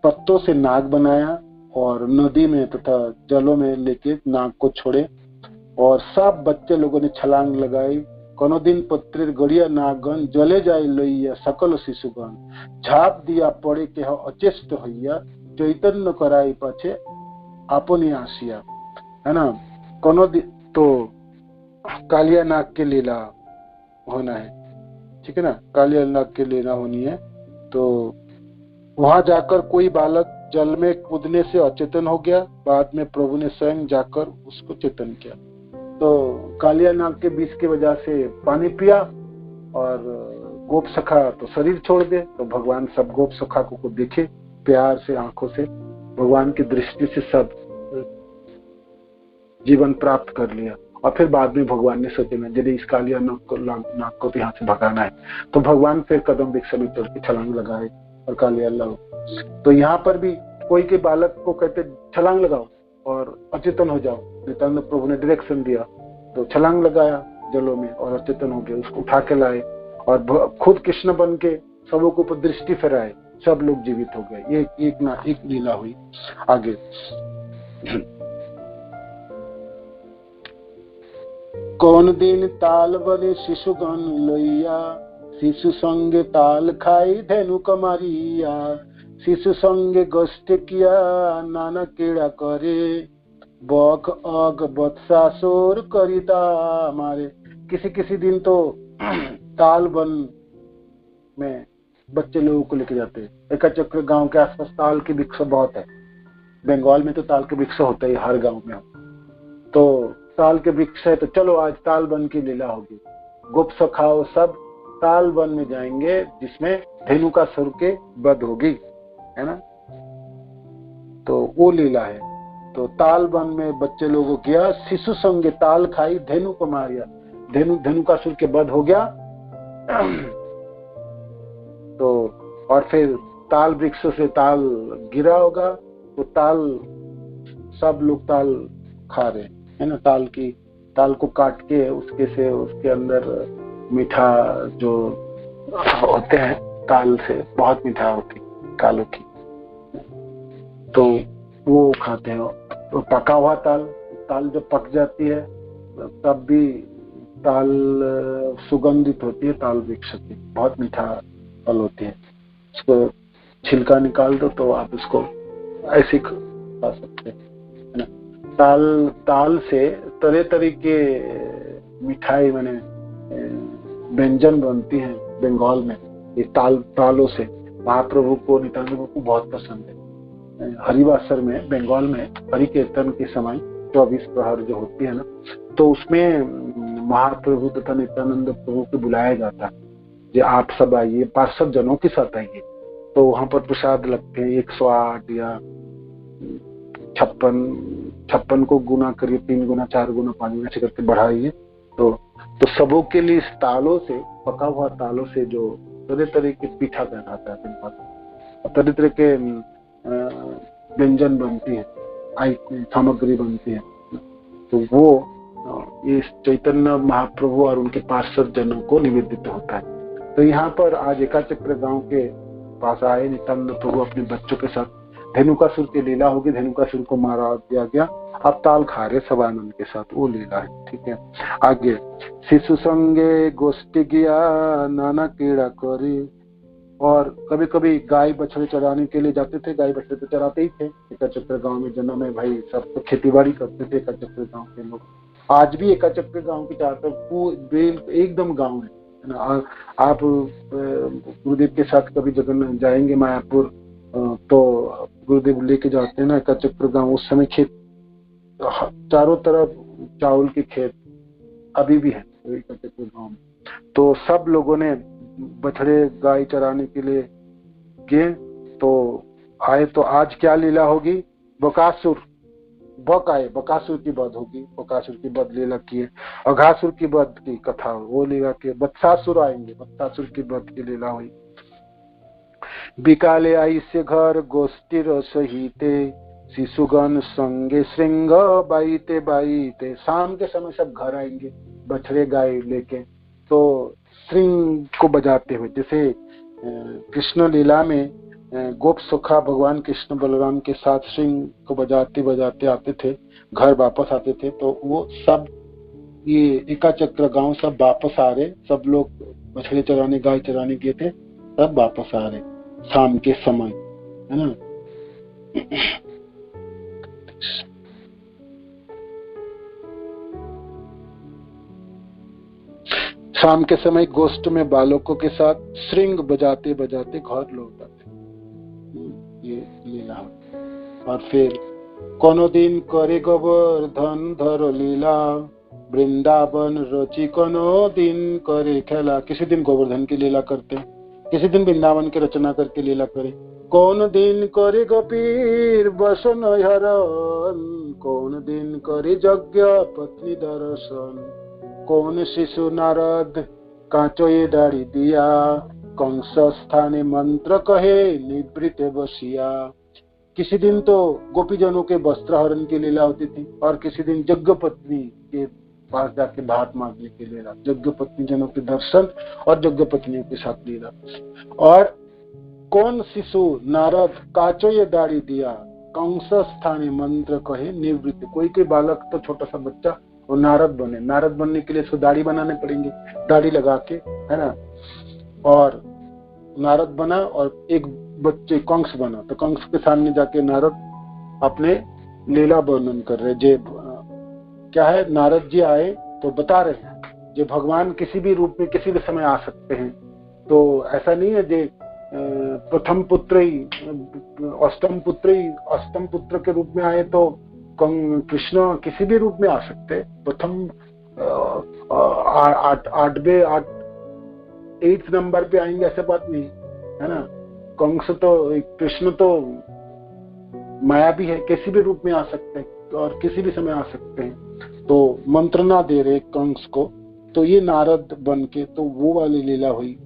पत्तों से नाग बनाया और नदी में तथा जलों में लेके नाग को छोड़े, और सब बच्चे लोगों ने छलांग लगाई कोनो दिन पत्रेर गड़िया नागन जले जाए लइया सकल शिशुगण झाप दिया पड़े के अचेष्ट हइया चैतन्य कराई पाछे अपने आसिया, है ना। कोनो दिन तो कालिया नाग के लीला होना है, ठीक है ना, कालिया नाग के लीला होनी है। तो वहां जाकर कोई बालक जल में कूदने से अचेतन हो गया, बाद में प्रभु ने स्वयं जाकर उसको चेतन किया। तो कालिया नाग के विष की वजह से पानी पिया और गोप सखा तो शरीर छोड़ दे। तो भगवान सब गोप सखा को देखे प्यार से, आंखों से, भगवान की दृष्टि से सब जीवन प्राप्त कर लिया। और फिर बाद में भगवान ने सोचे ना यदि इस कालिया नाग को तो यहाँ से भगाना है, तो भगवान फिर कदम वृक्ष में चढ़ के छलांग लगाए और कालिया लाओ। तो यहाँ पर भी कोई के बालक को कहते छलांग लगाओ और अचेतन हो जाओ। नित्यानंद प्रभु ने डायरेक्शन दिया तो छलांग लगाया जलों में और अचेतन हो गए, उसको उठा के लाए और खुद कृष्ण बन के सबों के ऊपर दृष्टि फहराए, सब लोग जीवित हो गए। एक लीला हुई। आगे कौन दिन ताल बने शिशुगण लइया शिशु संगे ताल खाई धेनु कमारिया शिशु संगे गोष्ठ किया नाना कीड़ा करे बक अग बत्सासुर करिता मारे। किसी दिन तो ताल वन में बच्चे लोगों को लेके जाते हैं। एकाचक्र गांव के आसपास ताल के वृक्ष बहुत है। बंगाल में तो ताल के वृक्ष होता है हर गांव में। तो ताल के वृक्ष है तो चलो आज ताल वन की लीला होगी। गोप सखाओ सब ताल वन में जाएंगे जिसमें धेनुकासुर के वध होगी, है ना। तो वो लीला है। तो ताल वन में बच्चे लोगों किया शिशु संगे ताल खाई धेनु को मारिया, धेनुकासुर के वध हो गया। तो और फिर ताल वृक्ष से ताल गिरा होगा तो ताल सब लोग ताल खा रहे है ना। ताल को काट के उसके अंदर मीठा जो होते हैं ताल से बहुत मीठा होती तालों की, तो वो खाते हैं। तो पका हुआ ताल जब पक जाती है तब भी ताल सुगंधित होती है। ताल वृक्ष की बहुत मीठा फल होती है। उसको छिलका निकाल दो तो आप उसको ऐसे खा सकते हैं, है ना। ताल से तरह तरह के मिठाई माने व्यंजन बनती है बंगाल में। ये तालों से महाप्रभु को, नित्यानंद प्रभु को बहुत पसंद है। हरिवासर में बंगाल में हरि कीर्तन के समय 24 प्रहर जो होती है ना, तो उसमें महाप्रभु तथा नित्यानंद प्रभु को बुलाया जाता है कि आप सब आइए, 500 जनों के साथ आइए। तो वहां पर प्रसाद लगते हैं 108 या 56 को गुना करिए, 3 गुना 4 गुना 5 गुना ऐसे करके बढ़ाइए। तो सबों के लिए इस तालों से, पका हुआ तालों से जो तरह तरह के पीठा बनाता है, तरह तरह के व्यंजन बनती है, सामग्री बनती है। तो वो इस चैतन्य महाप्रभु और उनके 500 जनों को निवेदित होता है। तो यहाँ पर आज एकाचक्र गांव के पास आए नित्यानंद प्रभु अपने बच्चों के साथ। धेनुकासुर की लीला होगी, धेनुकासुर को मारा दिया गया, अब ताल खा रहे सब आनंद के साथ, वो लीला है। ठीक है, आगे शिशु संगे गोष्ठी गया नाना कीड़ा करी। और कभी कभी गाय बछड़े चराने के लिए जाते थे। गाय बछड़े तो चराते ही थे। एकाचक्र गांव में जन्म है भाई, सब तो खेती बाड़ी करते थे एकाचक्र गांव के लोग। आज भी एकाचक्र गांव की चारों तरफ एकदम गांव है ना। आप गुरुदेव के साथ कभी जगन जाएंगे मायापुर तो गुरुदेव लेके जाते हैं ना एकाचक्र गांव। उस समय खेत चारों तरफ चावल के खेत अभी भी है एकाचक्र गांव में। तो सब लोगों ने बछड़े गाय चराने के लिए गए तो आए। तो आज क्या लीला होगी? बकासुर की वध होगी। बकासुर की वध लीला की है। अघासुर की वध की कथा वो लीला की। बत्सासुर आएंगे, बत्सासुर की वध की लीला हुई। बिकाले आई से घर गोष्ठी रसहीते शिशुगण संगे श्रृंग बाईते बाईते। शाम के समय सब घर आएंगे बछड़े गाय लेके, तो श्रृंग को बजाते हुए। जैसे कृष्ण लीला में गोप सखा भगवान कृष्ण बलराम के साथ श्रृंग को बजाते बजाते आते थे, घर वापस आते थे। तो वो सब ये एकाचक्र गांव सब वापस आ रहे, सब लोग मछली चराने गाय चराने गए थे, सब वापस आ रहे शाम के समय, है ना। शाम के समय गोष्ठ में बालकों के साथ श्रृंग बजाते बजाते घर लौट आते, ये लीला। और फिर कोनो दिन करे गोवर्धन धर लीला, वृंदावन रची कोनो दिन करे खेला। किसी दिन गोवर्धन की लीला करते, किसी दिन वृंदावन की रचना करके लीला करे। कौन दिन करे गोपीर बसन हरण, कौन दिन करे यज्ञ पत्नी दर्शन। कौन शिशु नारद कांचोए दाढ़ी दिया, कंस स्थाने मंत्र कहे निवृत्त बसिया। किसी दिन तो गोपीजनों के वस्त्र हरण की लीला होती थी, और किसी दिन यज्ञ पत्नी के पास जाके भात मांगने की लीला, यज्ञ पत्नी जनों के दर्शन और यज्ञ पत्नियों के साथ लीला। और कौन शिशु नारद काचोए दाढ़ी दिया, कंस स्थाने मंत्र कहे निवृत्त। कोई कोई बालक तो छोटा सा बच्चा वो नारद बने, नारद बनने के लिए उसको दाढ़ी बनाने पड़ेंगे, दाढ़ी लगा के, है ना। और नारद बना, और एक बच्चे कंस बना, तो कंस के सामने जाके नारद अपने लीला वर्णन कर रहे। जे क्या है, नारद जी आए तो बता रहे हैं जो भगवान किसी भी रूप में किसी भी समय आ सकते हैं। तो ऐसा नहीं है जे प्रथम पुत्र ही अष्टम पुत्र के रूप में आए तो कृष्ण किसी भी रूप में आ सकते। प्रथम 8 नंबर पे आएंगे ऐसा बात नहीं है ना। कंस तो कृष्ण तो माया भी है, किसी भी रूप में आ सकते हैं और किसी भी समय आ सकते हैं। तो मंत्रणा दे रहे कंस को, तो ये नारद बन के तो वो वाली लीला हुई।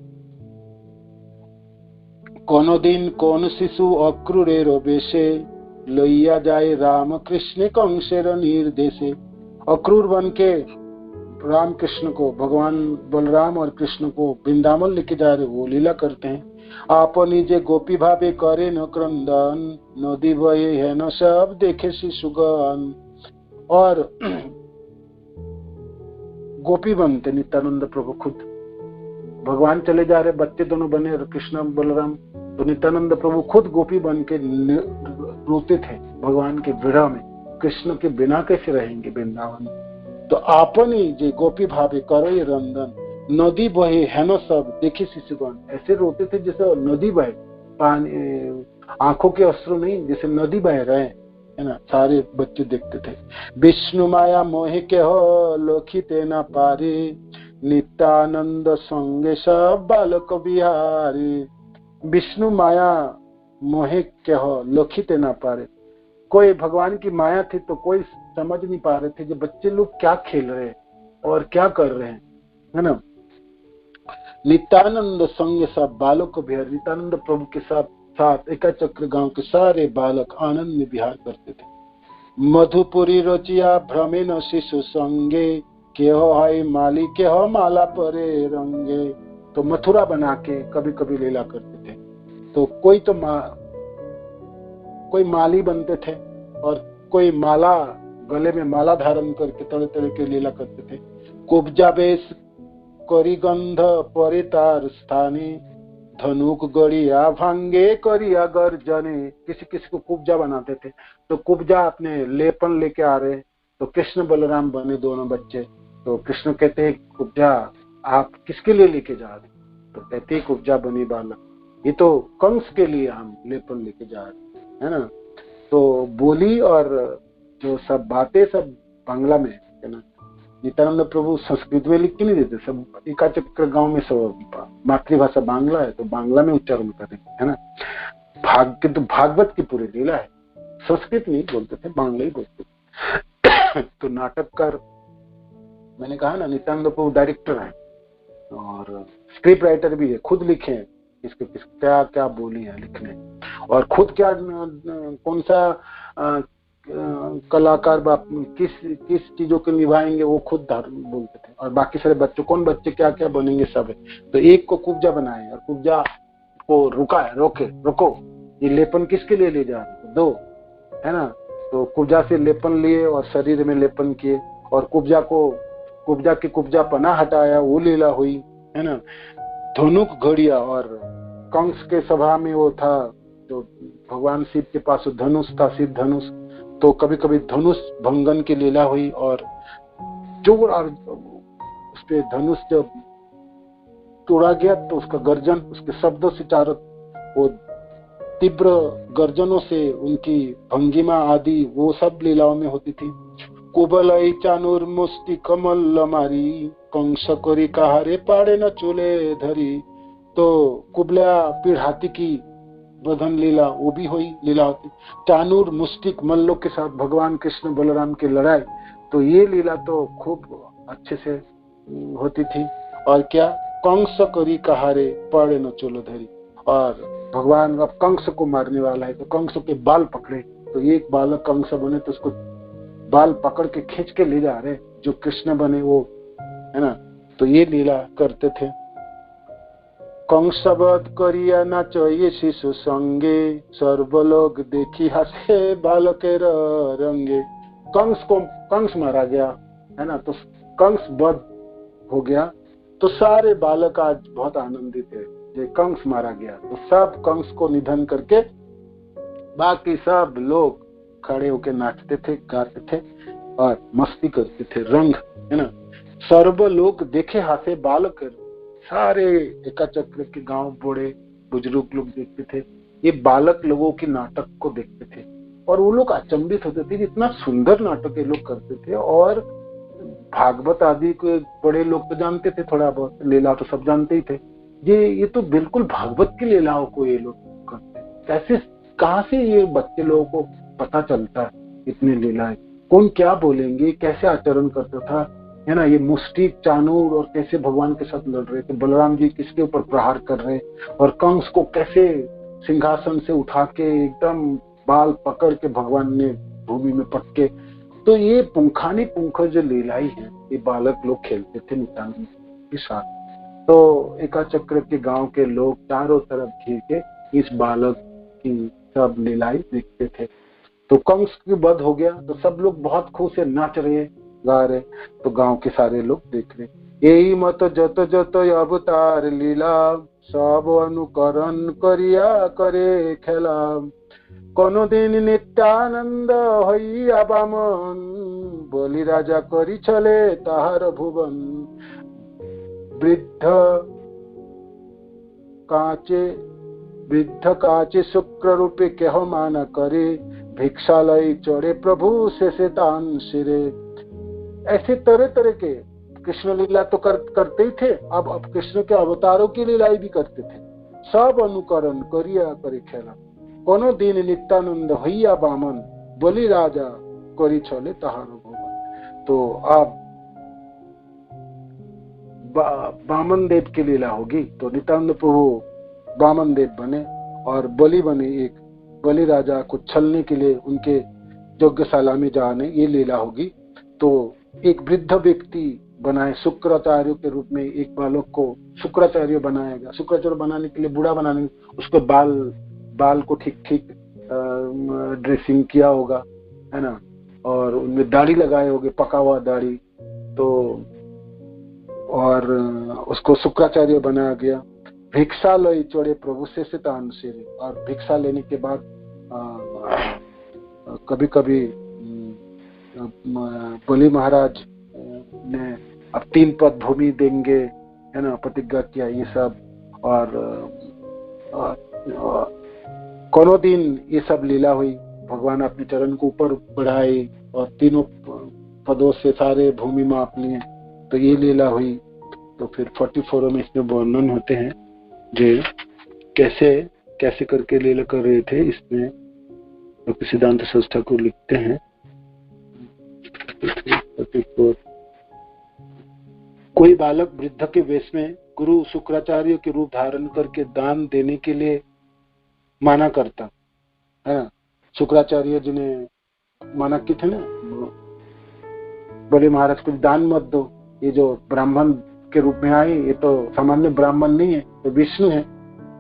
कोनो दिन कौन शिशु अक्रूरे रोबेशे, लइया जाए राम कृष्ण कंसेर निर्देशे। अक्रूर बन के राम कृष्ण को, भगवान बलराम और कृष्ण को वृंदावन लेके जा रहे, वो लीला करते हैं। आपनी जे गोपी भावे करे न क्रंदन, नदी बहे है न सब देखे शिशुगन। और गोपी बनते नित्यानंद प्रभु खुद, भगवान चले जा रहे, बच्चे दोनों बने कृष्ण बलराम, तो नित्यानंद प्रभु खुद गोपी बन के रोते थे भगवान के विरह में, कृष्ण के बिना कैसे रहेंगे वृंदावन। तो आपनी जे गोपी भावे करो ये रंदन, नदी बहे है न सब देखी शिशुगण। ऐसे रोते थे जैसे नदी बहे, पानी आंखों के अश्रु नहीं, जैसे नदी बह रहे, है ना। सारे बच्चे देखते थे। विष्णु माया मोहे के हो लोखिते न पारे, नित्यानंद संगे सब बालक बिहारी। विष्णु माया मोहे के हो लोखिते न पारे, कोई भगवान की माया थी तो कोई समझ नहीं पा रहे थे जो बच्चे लोग क्या खेल रहे हैं और क्या कर रहे हैं, है ना। नित्यानंद संग सब बालक को बिहार, नित्यानंद प्रभु के साथ एकाचक्र गांव के सारे बालक आनंद में विहार करते थे। मधुपुरी रचिया भ्रमे न शिशु संगे, के हो हाय माली के हो माला परे रंगे। तो मथुरा बना के कभी कभी लीला करते थे। तो कोई माली बनते थे और कोई माला, गले में माला धारण करके तरह तरह के लीला करते थे। कुब्जा बेश करी गंध परे तार स्थाने, धनुक गड़िया भांगे करिया गर्जने। किसी किसी को कुब्जा बनाते थे, तो कुब्जा अपने लेपन लेके आ रहे, तो कृष्ण बलराम बने दोनों बच्चे। तो कृष्ण कहते हैं कुब्जा आप किसके लिए लेके जा रहे, तो कहते हैं कुब्जा बनी बालक, ये तो कंस के लिए हम लेपन लेके जा रहे, है ना। तो बोली और जो सब बातें सब बांग्ला में, है ना। नित्यानंद प्रभु संस्कृत में लिख के नहीं देते, सब एकाचक्र गांव में सब मातृभाषा बांग्ला है तो बांग्ला में उच्चारण करेंगे, है ना। भागवत की पूरी लीला है, संस्कृत नहीं बोलते थे, बांग्ला ही बोलते थे। तो नाटककार, मैंने कहा ना नित्यानंद प्रभु डायरेक्टर है और स्क्रिप्ट राइटर भी है, खुद लिखे हैं इसके क्या क्या बोली है लिखने, और खुद क्या कौन सा कलाकार किस चीजों को निभाएंगे वो खुद बोलते थे। और बाकी सारे कौन बच्चे क्या क्या बनेंगे सब है। तो एक को कुब्जा बनाए और कुब्जा को रोको ये लेपन किसके लिए ले जा रहे, दो, है ना। तो कुब्जा से लेपन लिए और शरीर में लेपन किए, और कुब्जा को कुब्जा के कुब्जा पना हटाया, वो लीला हुई, है ना। धनुक घड़िया, और कंस के सभा में वो था जो भगवान शिव के पास धनुष था, शिव धनुष, तो कभी कभी धनुष भंगन की लीला हुई, और जोर उस पे धनुष जब तोड़ा गया तो उसका गर्जन, उसके शब्दों से चारों वो तीव्र गर्जनों से उनकी भंगिमा आदि वो सब लीलाओं में होती थी। कुबलई चानुर मुष्टि कमल मारी, कंस करी कहारे पाड़े न चूले धरी। तो कुबला पीड़ हाथी की बधन लीला वो भी हुई, लीला होती। चानूर मुष्टिक मल्लों के साथ भगवान कृष्ण बलराम की लड़ाई, तो ये लीला तो खूब अच्छे से होती थी। और क्या, कंस करी कहारे पाड़े न चूले धरी, और भगवान अब कंस को मारने वाला है तो कंस के बाल पकड़े, तो एक बालक कंस बने तो उसको बाल पकड़ के खींच के ले जा रहे, जो कृष्ण बने वो, है ना। तो ये लीला करते थे। कंस वध करिया नाचये शिशु संगे, सर्वलोक देखी हंसे बालकेर रंगे। कंस मारा गया, है ना, तो कंस वध हो गया, तो सारे बालक आज बहुत आनंदित है। ये कंस मारा गया तो सब कंस को निधन करके बाकी सब लोग खड़े होके नाचते थे, गाते थे और मस्ती करते थे, रंग, है ना। सर्वलोक देखे हाथे बालक, सारे एकाचक्र के गांव बूढ़े बुजुर्ग लोग देखते थे, ये बालक लोगों के नाटक को देखते थे, और वो लोग अचंभित होते थे, इतना सुंदर नाटक ये लोग करते थे। और भागवत आदि को बड़े लोग तो जानते थे, थोड़ा बहुत लीला तो सब जानते ही थे, ये तो बिल्कुल भागवत की लीलाओं को ये लोग करते। कैसे, कहाँ से ये बच्चे लोगों को पता चलता है इतनी लीलाएं, कौन क्या बोलेंगे, कैसे आचरण करता था, है ना। ये मुष्टिक, चानूर, और कैसे भगवान के साथ लड़ रहे थे, बलराम जी किसके ऊपर प्रहार कर रहे, और कंस को कैसे सिंहासन से उठा के एकदम बाल पकड़ के भगवान ने भूमि में पटके। तो ये पुंखानी पुंख जो लीलाई है, ये बालक लोग खेलते थे नित्यानंद के साथ। तो एकाचक्र के गांव के लोग चारों तरफ घिर के इस बालक की सब लीलाई देखते थे। तो कंस की वध हो गया तो सब लोग बहुत खुश है, नाच रहे, गा रहे, तो गांव के सारे लोग देख रहे। यही मत जत जत अवतार लीला, सब अनुकरण करिया करे खेला। कोनो दिन नित्यानंद हइया बामन, बलि राजा करी चले ताहार भुवन। वृद्ध काचे शुक्र रूपे केह माना करे, भिक्षालय चढ़े प्रभु से तान सिरे। ऐसे तरह तरह के कृष्ण लीला तो करते ही थे, अब कृष्ण के अवतारों की लीलाई भी करते थे। सब अनुकरण करिया करे खेला, कोनो दिन नित्यानंद हइया बामन, बलि राजा करी चले ताहार भुवन। तो अब बामन देव की लीला होगी, तो नित्यानंद प्रभु बामन देव बने और बलि बने, एक बलि राजा को छलने के लिए उनके यज्ञशाला में जाने, ये लीला होगी। तो एक वृद्ध व्यक्ति बनाए शुक्राचार्य के रूप में, एक बालक को शुक्राचार्य बनाएगा, शुक्राचार्य बनाने के लिए, बूढ़ा बनाने, उसके बाल को ठीक ठीक ड्रेसिंग किया होगा, है ना, और उनमें दाढ़ी लगाए होगे, पका हुआ दाढ़ी, तो और उसको शुक्राचार्य बनाया गया। भिक्षा लय चढ़े प्रभु से तान सिरे, और भिक्षा लेने के बाद कभी कभी बलि महाराज ने अब 3 पद भूमि देंगे, है ना, प्रतिज्ञा किया ये सब। और कोनो दिन ये सब लीला हुई, भगवान अपने चरण को ऊपर बढ़ाए और 3 पदों से सारे भूमि माप लिए, तो ये लीला हुई। तो फिर 44 में इसमें वर्णन होते हैं जो कैसे कैसे करके लीला कर रहे थे, इसमें तो सिद्धांत संस्था को लिखते हैं। कोई बालक वृद्ध के वेश में गुरु शुक्राचार्य के रूप धारण करके दान देने के लिए माना करता है ना। शुक्राचार्य जी ने माना कि थे ना, बड़े महाराज को दान मत दो, ये जो ब्राह्मण के रूप में आए ये तो सामान्य ब्राह्मण नहीं है, तो विष्णु है,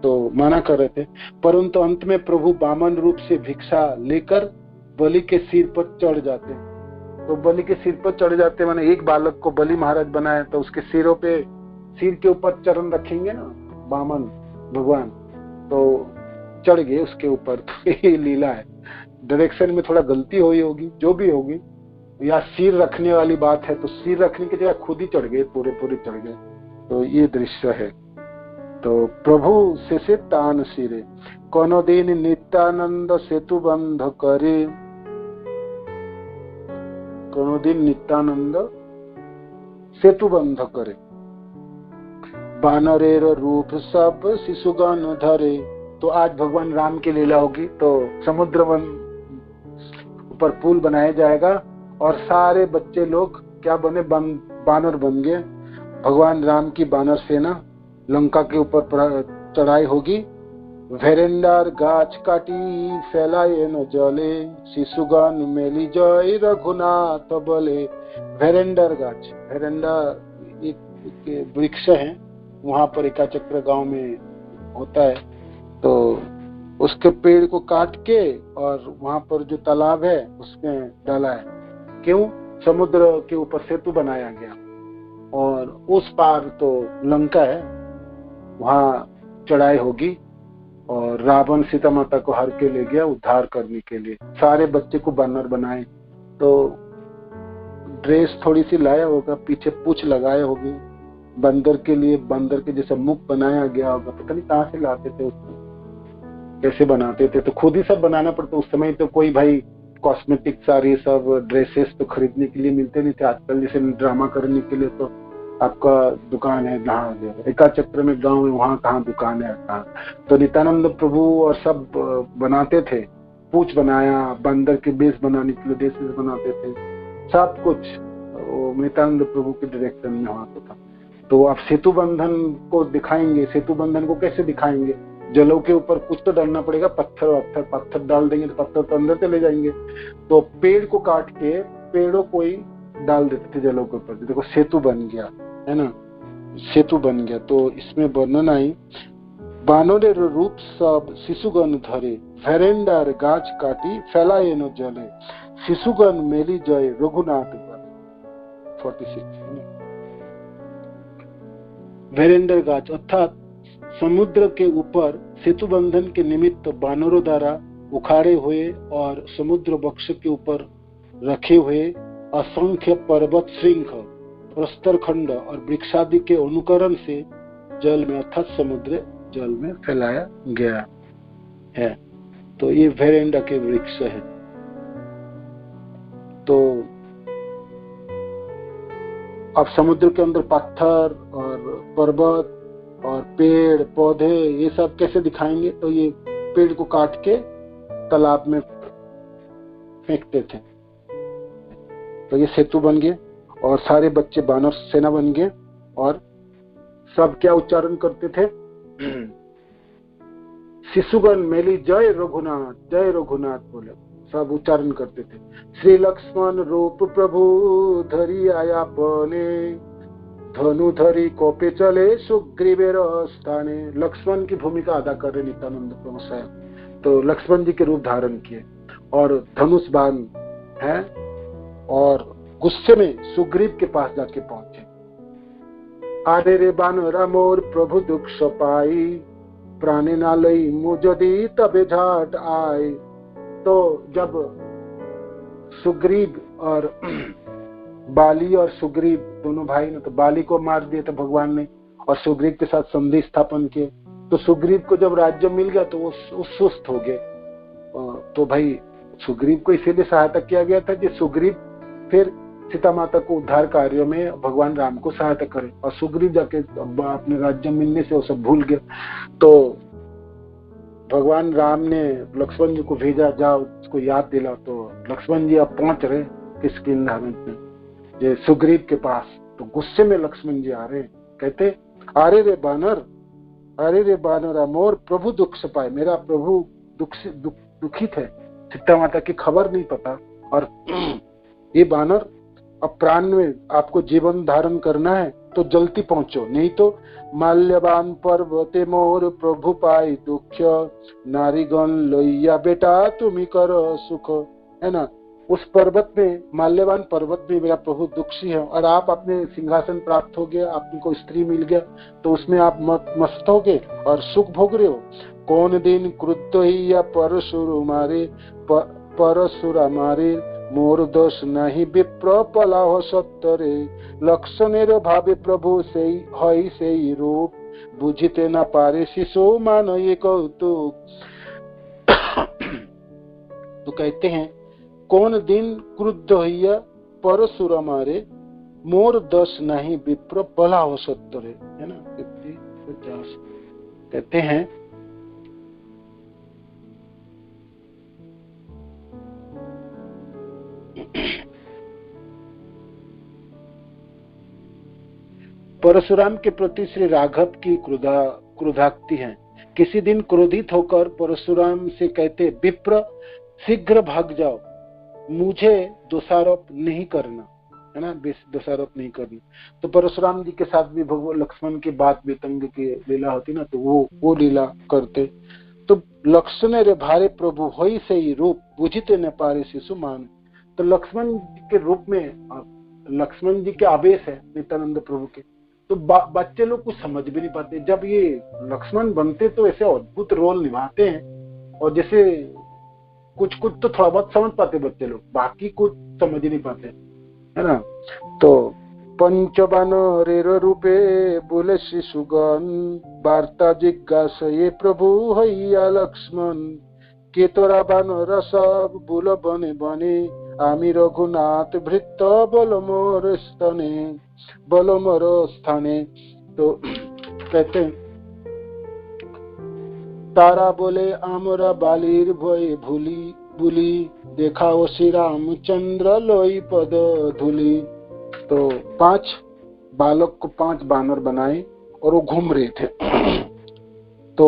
तो माना कर रहे थे। परंतु अंत में प्रभु बामन रूप से भिक्षा लेकर बलि के सिर पर चढ़ जाते, तो बलि के सिर पर चढ़ जाते। मैंने एक बालक को बलि महाराज बनाया तो उसके सिर के ऊपर चरण रखेंगे ना वामन भगवान, तो चढ़ गए उसके ऊपर। तो ये लीला है। डायरेक्शन में थोड़ा गलती हुई होगी, जो भी होगी, या सिर रखने वाली बात है तो सिर रखने की जगह खुद ही चढ़ गए, पूरे चढ़ गए। तो ये दृश्य है। तो प्रभु से तान सिरे कोनो दिन नित्यानंद सेतु बंध करे, कोनो दिन नित्यानंद सेतु बंध करे, बानरेर रूप सब शिशुगण धरे। तो आज भगवान राम की लीला होगी। तो समुद्र ऊपर पुल बनाया जाएगा और सारे बच्चे लोग क्या बने, बानर बन गए। भगवान राम की बानर सेना लंका के ऊपर चढ़ाई होगी। वेरेंडार गाछ काटी फैलाए न जले, शिशुगण मेली जय रघुनाथ बले। वेरेंडर गाछ, वेरेंडा एक वृक्ष है, वहां पर एकाचक्र गांव में होता है। तो उसके पेड़ को काट के और वहां पर जो तालाब है उसमें डाला है। क्यों? समुद्र के ऊपर सेतु बनाया गया और उस पार तो लंका है, वहां चढ़ाई होगी और रावण सीता माता को हर के ले गया उद्धार करने के लिए। सारे बच्चे को बानर बनाए। तो ड्रेस थोड़ी सी लाया होगा, पीछे पूंछ लगाए होगी, बंदर के लिए बंदर के जैसा मुख बनाया गया होगा। पता नहीं कहाँ से लाते थे उसको, कैसे बनाते थे। तो खुद ही सब बनाना पड़ता। उस समय तो कोई भाई कॉस्मेटिक सारी सब ड्रेसेस तो खरीदने के लिए मिलते नहीं थे। आजकल जैसे ड्रामा करने के लिए तो आपका दुकान है, जहाँ एकाचक्र में गांव है वहां कहाँ दुकान है कहाँ। तो नित्यानंद प्रभु और सब बनाते थे। पूंछ बनाया, बंदर के बेस बनाने के लिए ड्रेसेस बनाते थे, सब कुछ नित्यानंद प्रभु के डायरेक्शन में वहां था। तो आप सेतु बंधन को दिखाएंगे। सेतु बंधन को कैसे दिखाएंगे? जलों के ऊपर कुछ तो डालना पड़ेगा, पत्थर डाल देंगे तो पत्थर तो अंदर चले जाएंगे। तो पेड़ को काट के पेड़ों को ही डाल देते थे जलों के ऊपर। देखो सेतु बन गया, है ना, सेतु बन गया। तो इसमें वर्णन आई, बानरेर रूप सब शिशुगण धरे, वेरेंडार गाछ काटी फैलाए न जले, शिशुगण मेली जय रघुनाथ बले। 46 वेरेंडर गाछ अर्थात समुद्र के ऊपर सेतु बंधन के निमित्त बानरों द्वारा उखाड़े हुए और समुद्र वक्ष के ऊपर रखे हुए असंख्य पर्वत श्रृंख, प्रस्तर खंड और वृक्षादि के अनुकरण से जल में अर्थात समुद्र जल में फैलाया गया है। तो ये वेरेंडा के वृक्ष है। तो अब समुद्र के अंदर पत्थर और पर्वत और पेड़ पौधे ये सब कैसे दिखाएंगे? तो ये पेड़ को काट के तालाब में फेंकते थे। तो ये सेतु बन गए और सारे बच्चे बानर सेना बन गए और सब क्या उच्चारण करते थे? शिशुगण मेली जय रघुनाथ बोले, सब उच्चारण करते थे। श्री लक्ष्मण रूप प्रभु धरी आया पने, धनु धरी कोपे चले सुग्रीवेर स्थाने। लक्ष्मण की भूमिका अदा कर रहे नित्यानंद प्रभु स्वयं। तो लक्ष्मण जी के रूप धारण किए और धनुष बाण है और गुस्से में सुग्रीव के पास जाके पहुंचे। आधे रे बानरा मोर प्रभु दुख सपाई, प्राणे ना लई मुझदी तबे झाट आए। तो जब सुग्रीव और बाली और सुग्रीव दोनों भाई ने, तो बाली को मार दिया था भगवान ने और सुग्रीव के साथ संधि स्थापन किए। तो सुग्रीव को जब राज्य मिल गया तो वो सुस्त हो गए। तो भाई सुग्रीव को इसीलिए सहायता किया गया था कि सुग्रीव फिर सीता माता को उद्धार कार्य में भगवान राम को सहायता करे। और सुग्रीव जाके अपने राज्य मिलने से वो सब भूल गए। तो भगवान राम ने लक्ष्मण जी को भेजा, जाओ उसको याद दिला। तो लक्ष्मण जी अब पहुंच रहे किसकिंध में, ये सुग्रीव के पास। तो गुस्से में लक्ष्मण जी आ रहे, कहते अरे रे बानर मोर प्रभु दुख से पाए। मेरा प्रभु दुखित है, सीता माता की खबर नहीं पता। और ये बानर अब प्राण में आपको जीवन धारण करना है तो जल्दी पहुंचो, नहीं तो माल्यवान पर्वते मोर प्रभु पाई दुख, नारीगण लोइया बेटा तुम्ही करो सुख, है ना। उस पर्वत में, माल्यवान पर्वत में मेरा प्रभु दुखी है, और आप अपने सिंहासन प्राप्त हो गया, आपको स्त्री मिल गया, तो उसमें आप मस्त हो गए और सुख भोग रहे हो। कौन दिन क्रुद्ध ही या परशुरा मारे मोर दोष नहीं विप्र पलाह सत्तरे लक्षणेर भावे प्रभु से हई से रूप बुझिते न पारे शिशु मान ये कौतुक। तो कहते हैं कौन दिन क्रुद्ध होइया परशुर मारे मोर दस नहीं विप्र पलाह सत्तरे, है ना 50 कहते हैं परशुराम के प्रति श्री राघव की क्रोधाक्ति है। किसी दिन क्रोधित होकर परशुराम से कहते विप्र शीघ्र भाग जाओ, मुझे दोषारोप नहीं करना, है ना, दोषारोप नहीं करना। तो परशुराम जी के साथ भी भगवान लक्ष्मण की बात वितंग की लीला होती ना, तो वो लीला करते। तो लक्ष्मण रे भारे प्रभु होई से ही रूप बुझिते न पारे शिशु मान। तो लक्ष्मण जी के रूप में, लक्ष्मण जी के आवेश है नित्यानंद प्रभु के, तो बच्चे लोग कुछ समझ भी नहीं पाते। जब ये लक्ष्मण बनते तो ऐसे अद्भुत रोल निभाते हैं, और जैसे कुछ तो थोड़ा बहुत समझ पाते बच्चे लोग, बाकी कुछ समझ ही नहीं पाते, है ना। तो पंचबानरेर रूपे बोले शिशुगण वार्ता जिज्ञासये प्रभु हैया लक्ष्मण के तोरा बानर सब बोल बने बने आमी रघुनाथ भृत्त बोल मोर स्थाने। तो कहते हैं तारा बोले आमरा बालीर भय भूली बुली देखाओ श्री रामचंद्र लोई पद धूली। तो 5 बालक को 5 बानर बनाए और वो घूम रहे थे। तो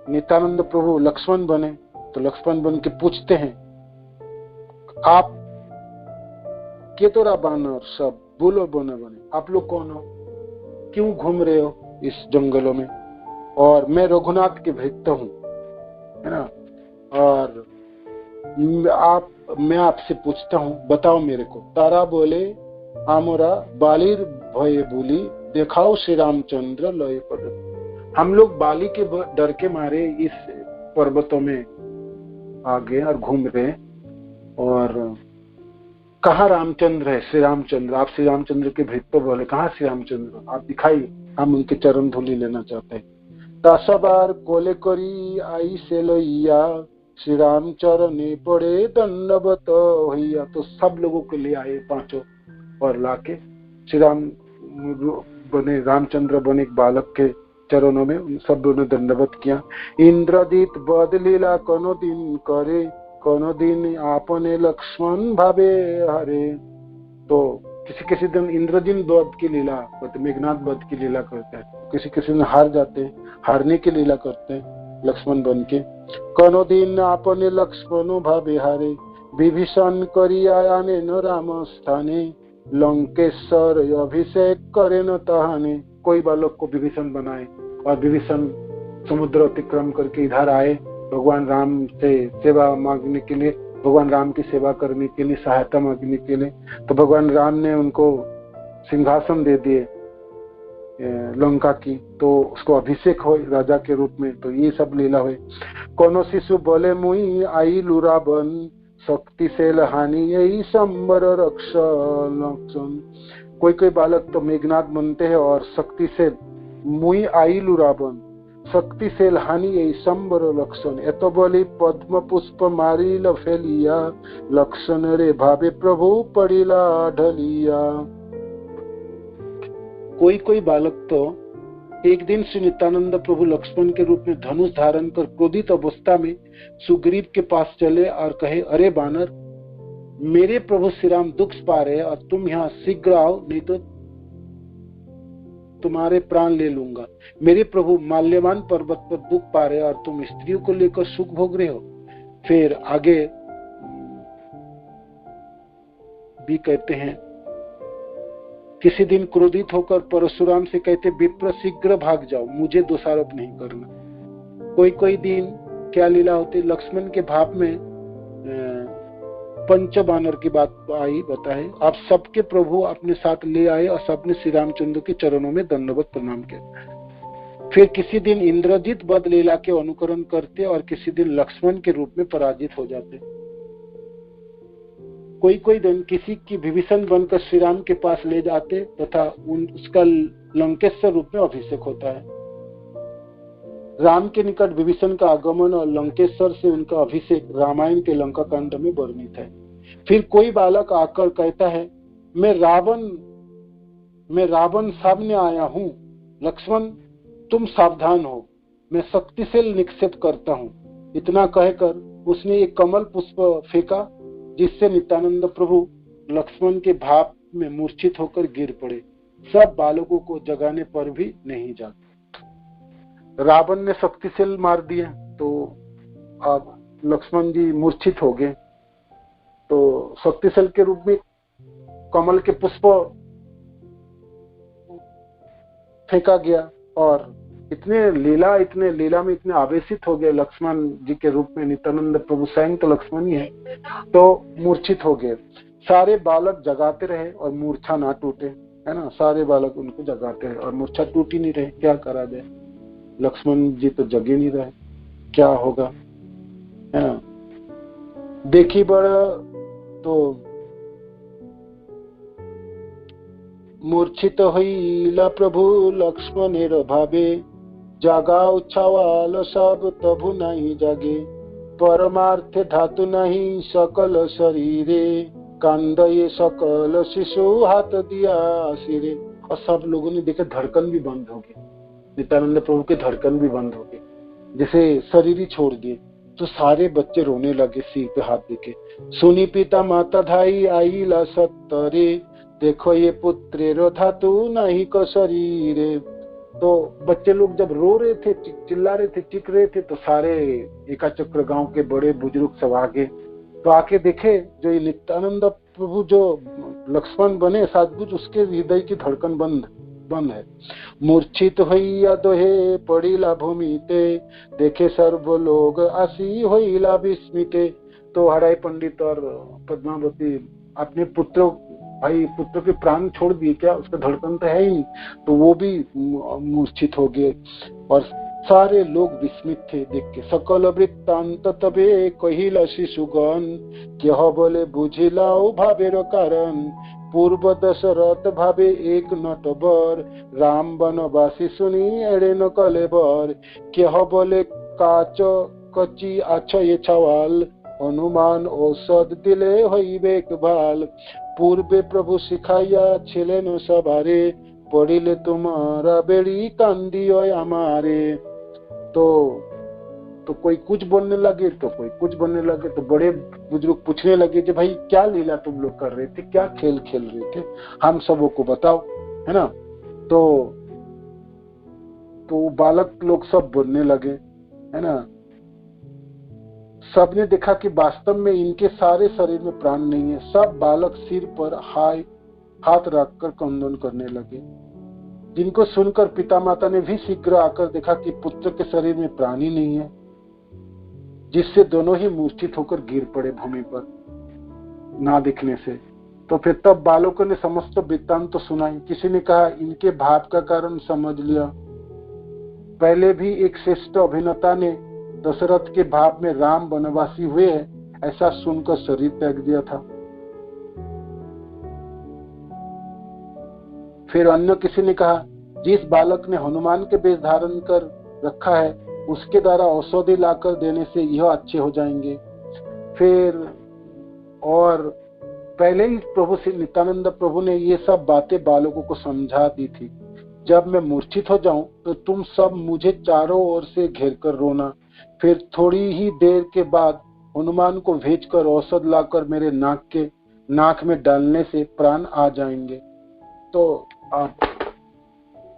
नित्यानंद प्रभु लक्ष्मण बने, तो लक्ष्मण बन के पूछते हैं आप के तोरा बानर सब बोलो बने बने, आप लोग कौन हो, क्यों घूम रहे हो इस जंगलों में, और मैं रघुनाथ के भक्त हूँ, है ना, और मैं आपसे पूछता हूँ बताओ मेरे को। तारा बोले आमोरा बालीर भय भूली देखाओ श्री रामचंद्र लय पद। हम लोग बाली के डर के मारे इस पर्वतों में आ गए और घूम रहे, और कहाँ रामचंद्र है, श्री रामचंद्र, आप श्री रामचंद्र के भक्त बोले, कहाँ श्री रामचंद्र, आप दिखाइए, हम उनके चरण धूलि लेना चाहते हैं। 10 बार कोले करी आई से लोइया श्री राम चरणे पड़े दंडवत होइया। तो सब लोगों के लिए आए 5 और लाके श्री राम बने, रामचंद्र बने एक बालक के चरणों में उन सब ने दंडवत किया। इंद्रजीत बद लीला कोनो दिन करे कोनो दिन आपने लक्ष्मण भावे हरे। तो किसी दिन इंद्रजिन वध की लीला करते, मेघनाथ वध की लीला करते हैं, किसी दिन हार जाते हैं, हारने की लीला करते हैं लक्ष्मण बन के। कोनो दिन आपने लक्ष्मण भावे हारे विभीषण करी आने न राम स्थाने लंकेश्वर अभिषेक करे न तहाने। कोई बालक को विभीषण बनाए और विभीषण समुद्र अतिक्रम करके इधर आए भगवान राम से सेवा मांगने के लिए, भगवान राम की सेवा करने के लिए, सहायता मांगने के लिए। तो भगवान राम ने उनको सिंहासन दे दिए लंका की, तो उसको अभिषेक हो राजा के रूप में। तो ये सब लीला हुई। कोनो शिशु बोले मुई आई लुराबन शक्ति से लहानी यही संबर रक्ष लक्षण। कोई बालक तो मेघनाथ बनते हैं और शक्ति से मुई आई लुराबन शक्ति से लहानी यही संबर लक्षण। एतो बोली पद्म पुष्प मारी लफेलिया लक्षण रे भावे प्रभु पड़िला ढलिया। कोई बालक तो एक दिन श्री नित्यानंद प्रभु लक्ष्मण के रूप में धनुष धारण कर क्रोधित अवस्था में सुग्रीव के पास चले और कहे, अरे बानर, मेरे प्रभु श्री राम दुख पा रहे और तुम यहाँ शीघ्र आओ, नहीं तो तुम्हारे प्राण ले लूंगा। मेरे प्रभु माल्यवान पर्वत पर दुख पा रहे और तुम स्त्रियों को लेकर सुख भोग रहे हो। फिर आगे भी कहते हैं, किसी दिन क्रोधित होकर परशुराम से कहते, विप्र शीघ्र भाग जाओ, मुझे दोषारोप नहीं करना। कोई दिन क्या लीला होती, लक्ष्मण के भाव में पंच बानर की बात आई बताए, आप सबके प्रभु अपने साथ ले आए और सबने श्री रामचंद्र के चरणों में दंडवत प्रणाम किया। फिर किसी दिन इंद्रजीत बद लीला के अनुकरण करते और किसी दिन लक्ष्मण के रूप में पराजित हो जाते। कोई कोई दिन किसी की विभीषण बनकर श्री राम के पास ले जाते तथा उसका लंकेश्वर रूप में अभिषेक होता है। राम के निकट विभीषण का आगमन और लंकेश्वर से उनका अभिषेक रामायण के लंका कांड में वर्णित है। फिर कोई बालक आकर कहता है, मैं रावण सामने आया हूं, लक्ष्मण तुम सावधान हो, मैं शक्तिशाली निक्षेप करता हूं। इतना कहकर उसने एक कमल पुष्प फेंका, जिससे नित्यानंद प्रभु लक्ष्मण के भाव में मूर्छित होकर गिर पड़े। सब बालकों को जगाने पर भी नहीं जागे। रावण ने शक्तिशाली मार दिए तो अब लक्ष्मण जी मूर्छित हो गए। तो शक्तिशाली के रूप में कमल के पुष्प फेंका गया और इतने लीला में इतने आवेशित हो गए लक्ष्मण जी के रूप में, नित्यानंद प्रभु स्वयं तो लक्ष्मण ही है, तो मूर्छित हो गए। सारे बालक जगाते रहे और मूर्छा ना टूटे, है ना। सारे बालक उनको जगाते रहे और मूर्छा टूटी नहीं रहे। क्या करा जाए, लक्ष्मण जी तो जगे नहीं रहे, क्या होगा, है ना। देखी बड़ा तो मूर्छित हईला प्रभु लक्ष्मणेर भावे, जागा उच्छावाल सब तभु नहीं जागे। परमार्थ धातु नहीं सकल शरीरे, कांदये सकल शिशु हाथ दिया सिरे। और सब लोगों ने देखे धड़कन भी बंद हो गई, नित्यानंद प्रभु के धड़कन भी बंद हो गए, जैसे शरीर ही छोड़ दिए। तो सारे बच्चे रोने लगे सिर पे हाथ देके। सुनी पिता माता धाई आई ला सत्तरे, देखो ये पुत्रेरो धातु नहीं को शरीरे। तो बच्चे लोग जब रो रहे थे, चिल्ला रहे थे, चिक रहे थे, तो सारे एकाचक्र गांव के बड़े बुजुर्ग सब आगे तो आके देखे जो ये नित्यानंद प्रभु जो लक्ष्मण बने साधुज, उसके हृदय की धड़कन बंद है। मूर्छित होइया दोहे पड़ीला भूमिते, देखे सर्व लोग आसी होइला विस्मिते। तो हराई पंडित और पद्मावती अपने पुत्र के प्राण छोड़ दिए, क्या उसका धड़कन तो है ही नहीं, तो वो भी मूर्छित हो गए और सारे लोग विस्मित थे देख के। सकल वृत्तांत तबे कहिला शिशुगण, क्या बोले बुझिलाओ भावेर कारण। पूर्व दशरथ भावे एक नटबर, राम बनवासी सुनी एड़े न कलेबर। क्या बोले काच कची आछ ये छवाल, हनुमान औषध दिले हईबेक भाल। पूर्वे प्रभु सिखाइया छिलेन सबारे, पढ़िले तुम्हारा बेड़ी कांदियो हमारे। तो कोई कुछ बोलने लगे तो कोई कुछ बोलने लगे। तो बड़े बुजुर्ग पूछने लगे कि भाई क्या लीला तुम लोग कर रहे थे, क्या खेल खेल रहे थे, हम सबों को बताओ, है ना। तो बालक लोग सब बोलने लगे, है ना। सबने देखा कि वास्तव में इनके सारे शरीर में प्राण नहीं है। सब बालक सिर पर हाथ रखकर क्रंदन करने लगे, जिनको सुनकर पिता माता ने भी शीघ्र आकर देखा कि पुत्र के शरीर में प्राण ही नहीं है, जिससे दोनों ही मूर्छित होकर गिर पड़े भूमि पर ना दिखने से। तो फिर तब बालकों ने समस्त वृत्तांत तो सुनाई। किसी ने कहा इनके भाव का कारण समझ लिया। पहले भी एक श्रेष्ठ अभिनेता ने दशरथ के भाव में राम वनवासी हुए हैं ऐसा सुनकर शरीर त्याग दिया था। फिर अन्य किसी ने कहा जिस बालक ने हनुमान के वेश धारण कर रखा है उसके द्वारा औषधि लाकर देने से यह अच्छे हो जाएंगे। फिर और पहले ही प्रभु श्री नित्यानंद प्रभु ने ये सब बातें बालकों को समझा दी थी। जब मैं मूर्छित हो जाऊं तो तुम सब मुझे चारों ओर से घेर कर रोना। फिर थोड़ी ही देर के बाद हनुमान को भेजकर औषध लाकर मेरे नाक में डालने से प्राण आ जाएंगे। तो आप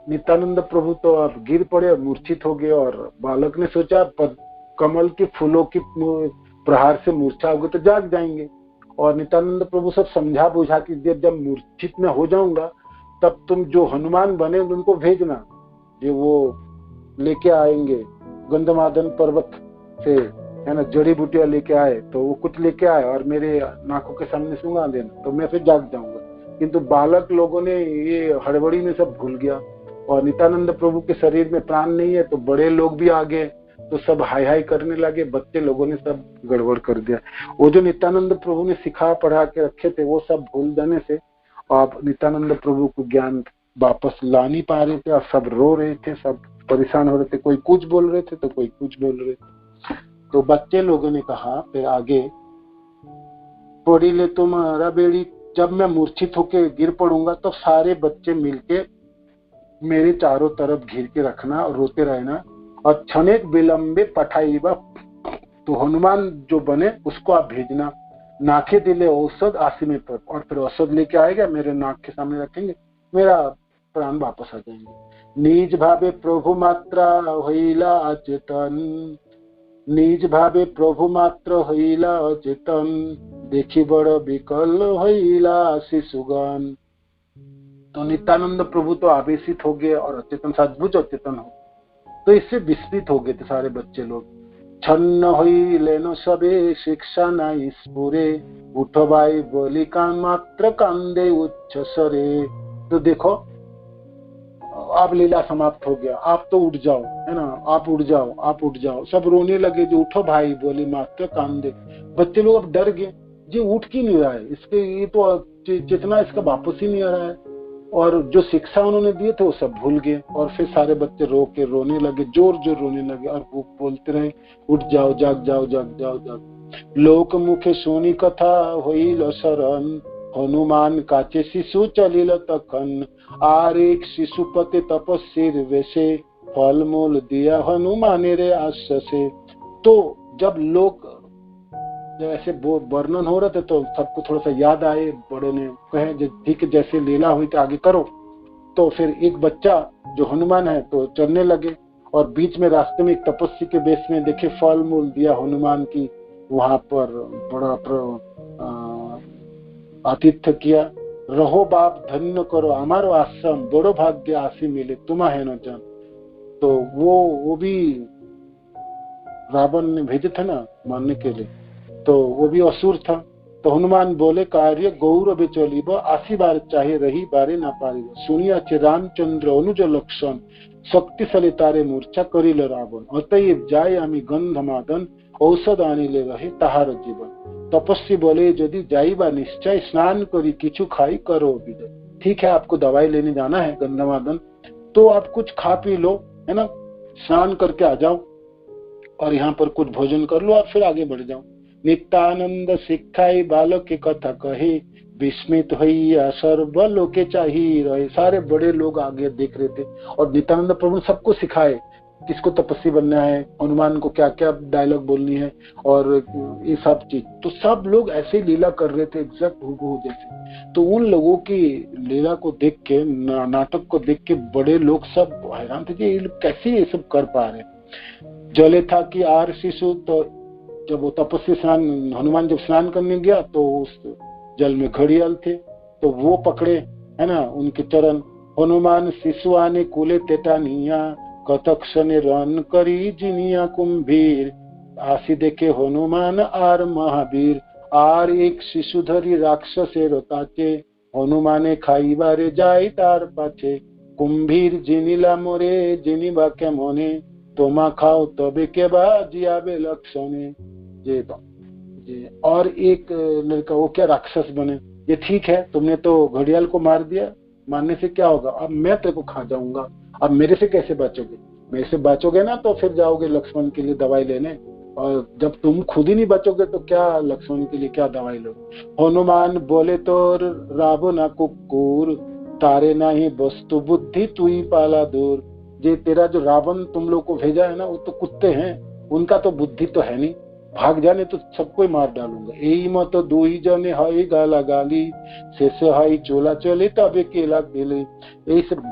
नित्यानंद प्रभु तो अब गिर पड़े और मूर्छित हो गए और बालक ने सोचा कमल के फूलों की प्रहार से मूर्छा होगी तो जाग जाएंगे। और नित्यानंद प्रभु सब समझा बुझा कि जब मूर्छित में हो जाऊंगा तब तुम जो हनुमान बने उनको भेजना, ये वो लेके आएंगे गंधमादन पर्वत से है ना, जड़ी बूटियां लेके आए तो वो कुछ लेके आए और मेरे नाकों के सामने सूंघा देना तो मैं फिर जाग जाऊंगा। किंतु बालक लोगों ने ये हड़बड़ी में सब भूल गया। और नित्यानंद प्रभु के शरीर में प्राण नहीं है तो बड़े लोग भी आ गए तो सब हाय हाय करने लगे, बच्चे लोगों ने सब गड़बड़ कर दिया। वो जो नित्यानंद प्रभु ने सिखा पढ़ा के रखे थे वो सब भूल जाने से आप नित्यानंद प्रभु को ज्ञान वापस ला नहीं पा रहे थे और सब रो रहे थे, सब परेशान हो रहे थे, कोई कुछ बोल रहे थे तो कोई कुछ बोल रहे थे। तो बच्चे लोगों ने कहा फिर आगे, पड़ी ले तुम्हारा बेड़ी, जब मैं मूर्छित होके गिर पड़ूंगा तो सारे बच्चे मिलके मेरे चारों तरफ घिर के रखना और रोते रहना, और क्षणिक विलंबे पठाईबा, तो हनुमान जो बने उसको आप भेजना, नाके दिले औषध आसी में पर, और फिर औषध लेके आएगा मेरे नाक के सामने रखेंगे, मेरा प्राण वापस आ जाएंगे। निज भावे प्रभु मात्रा होइला अचेतन, निज भावे प्रभु मात्र होइला अचेतन, देखी बड़ विकल होइला शिशुगण। तो नित्यानंद प्रभु तो आवेशित हो गए और अचेतन, सचमुच अचेतन हो, तो इससे विस्मित हो गए थे सारे बच्चे लोग। छन्न होई लेनो सबे शिक्षा नाई स्फुरे, उठो भाई बोली कान मात्र कांदे उच्च सरे। तो देखो अब लीला समाप्त हो गया, आप तो उठ जाओ, है ना, आप उठ जाओ, आप उठ जाओ। सब रोने लगे, जो उठो भाई बोली मात्र कांदे। बच्चे लोग अब डर गए, जी उठ क्यों नहीं रहा है, इसके ये तो चेतना इसका वापस ही नहीं आ रहा है, और जो शिक्षा उन्होंने दिए थे वो सब भूल गए। और फिर सारे बच्चे रो के रोने लगे, जोर जोर रोने लगे, और वो बोलते रहे उठ जाओ, जाग जाओ, जाग जाओ, जाग। लोक मुखे सोनी कथा होइल शरण, हनुमान काचे शिशु चलिल तखन, आर एक शिशुपति तपस्वीर वेशे, फल मूल दिया हनुमान रे आश्वासे। तो जब लोग ऐसे वर्णन हो रहे थे तो सबको थोड़ा सा याद आए, बड़े ने कहे ठीक है जैसे लीला हुई तो आगे करो। तो फिर एक बच्चा जो हनुमान है तो चलने लगे, और बीच में रास्ते में एक तपस्वी के बेस में देखे फल मूल दिया हनुमान की, वहां पर बड़ा आतिथ्य किया। रहो बाप धन्य करो हमारो आश्रम, बड़ो भाग्य आसी मिले तुम्हा है न जान। तो वो भी रावण ने भेजे थे ना मारने के लिए, तो वो भी असुर था। तो हनुमान बोले कार्य गौरव चलिब, आसी बार चाहे रही बारे ना पारिब, सुनिया चे रामचंद्र अनुज लक्षण, शक्तिशाली तारे मूर्छा करिल रावण, अतएव जाय आमी गंधमादन, औषध आनिले रहे ताहार जीवन। तपस्वी बोले यदि जाइबा निश्चय, स्नान करी किछु खाई करो विजय। ठीक है आपको दवाई लेने जाना है गंधमादन, तो आप कुछ खा पी लो, है ना, स्नान करके आ जाओ और यहाँ पर कुछ भोजन कर लो और फिर आगे बढ़ जाओ। नित्यानंद सिखाई बालक की कथा कहे, विस्मित होइया सर्व लोके चाही रहे। सारे बड़े लोग आगे देख रहे थे, और नित्यानंद प्रभु सबको सिखाए किसको तपस्वी बनना है, हनुमान को क्या क्या डायलॉग बोलनी है और ये सब चीज। तो सब लोग ऐसे लीला कर रहे थे एग्जैक्ट हूबहू जैसे। तो उन लोगों की लीला को देख के, नाटक को देख के बड़े लोग सब हैरान थे कि ये लोग कैसे ये सब कर पा रहे। जले था कि आर शिशु, तो जब वो तपस्वी स्नान, हनुमान जब स्नान करने गया तो उस जल में घड़ियाल थे, तो वो पकड़े, है ना, उनके चरण। हनुमान शिशु आने कुले तेटानिया, कतक्षणे रन करी जिनिया कुंभीर, आसी देखे हनुमान आर महावीर, आर एक शिशु धरी राक्षसे रोताचे, हनुमाने खाइबारे जाय तार पाछे, कुंभीर जिनिला मोरे जिनिबा के मने, तोमा खाओ तबे के बाजियाबे लक्षणे। जी और एक लड़का वो क्या राक्षस बने, ये ठीक है तुमने तो घड़ियाल को मार दिया, मारने से क्या होगा, अब मैं तेरे को खा जाऊंगा, अब मेरे से कैसे बचोगे, मेरे से बचोगे ना तो फिर जाओगे लक्ष्मण के लिए दवाई लेने, और जब तुम खुद ही नहीं बचोगे तो क्या लक्ष्मण के लिए क्या दवाई लो। हनुमान बोले तो रावण कुक्कुर, तारे नाही वस्तु बुद्धि तू ही पाला दूर। जे तेरा जो रावण तुम लोग को भेजा है ना वो तो कुत्ते हैं, उनका तो बुद्धि तो है नहीं, भाग जाने तो सबको मार डालूंगा। यही मत दो ही जने हई गाला गाली, शेष हई चोला चले तबे केला दिले। यही सब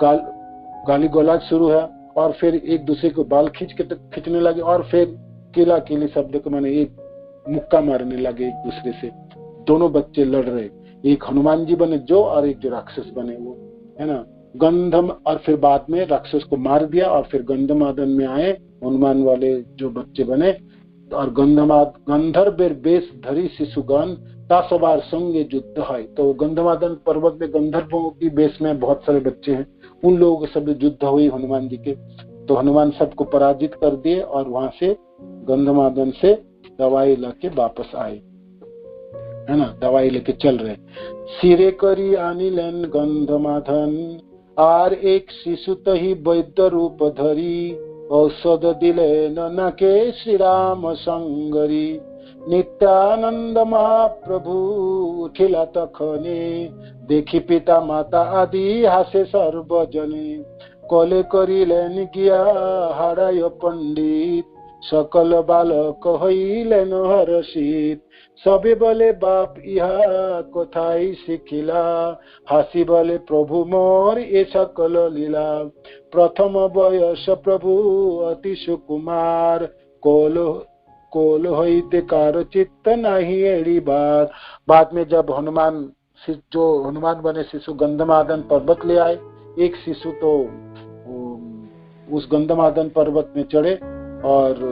गाली गौलाज शुरू है, और फिर एक दूसरे को बाल खींचने लगे, और फिर केला केली शब्द को मैंने एक मुक्का मारने लगे एक दूसरे से। दोनों बच्चे लड़ रहे, एक हनुमान जी बने जो, और एक जो राक्षस बने वो, है ना। गंधम, और फिर बाद में राक्षस को मार दिया, और फिर गंधमादन में आए हनुमान वाले जो बच्चे बने, और गंधर्वेर बेश धरी शिशुगण तासवार संगे युद्ध है। तो गंधमादन पर्वत में गंधर्वों की बेश में बहुत सारे बच्चे हैं, उन लोगों के सब युद्ध हुई हनुमान जी के। तो हनुमान सबको पराजित कर दिए और वहां से गंधमादन से दवाई लेके वापस आए, है ना, दवाई लेके चल रहे। सिरे करी आनिलेन गंधमादन आर एक शिशु तही वैद्य रूप धरी औषध दिलेन नाके श्री राम संगरी नित्यानंद महाप्रभु उठिला तखने देखी पिता माता आदि हासे सर्वजने कले करिलेन गिया हाराय पंडित सकल बालक हईलेन हर्षित सबे बले बाप इहा कथाई शिखिला हासी बले प्रभु मोर ए सकल लीला प्रथम बयस प्रभु अति सुकुमार कोल होइते कार चित्त नहीं एड़ी बार। बाद में जब हनुमान बने शिशु गंधमादन पर्वत ले आए, एक शिशु तो उस गंधमादन पर्वत में चढ़े और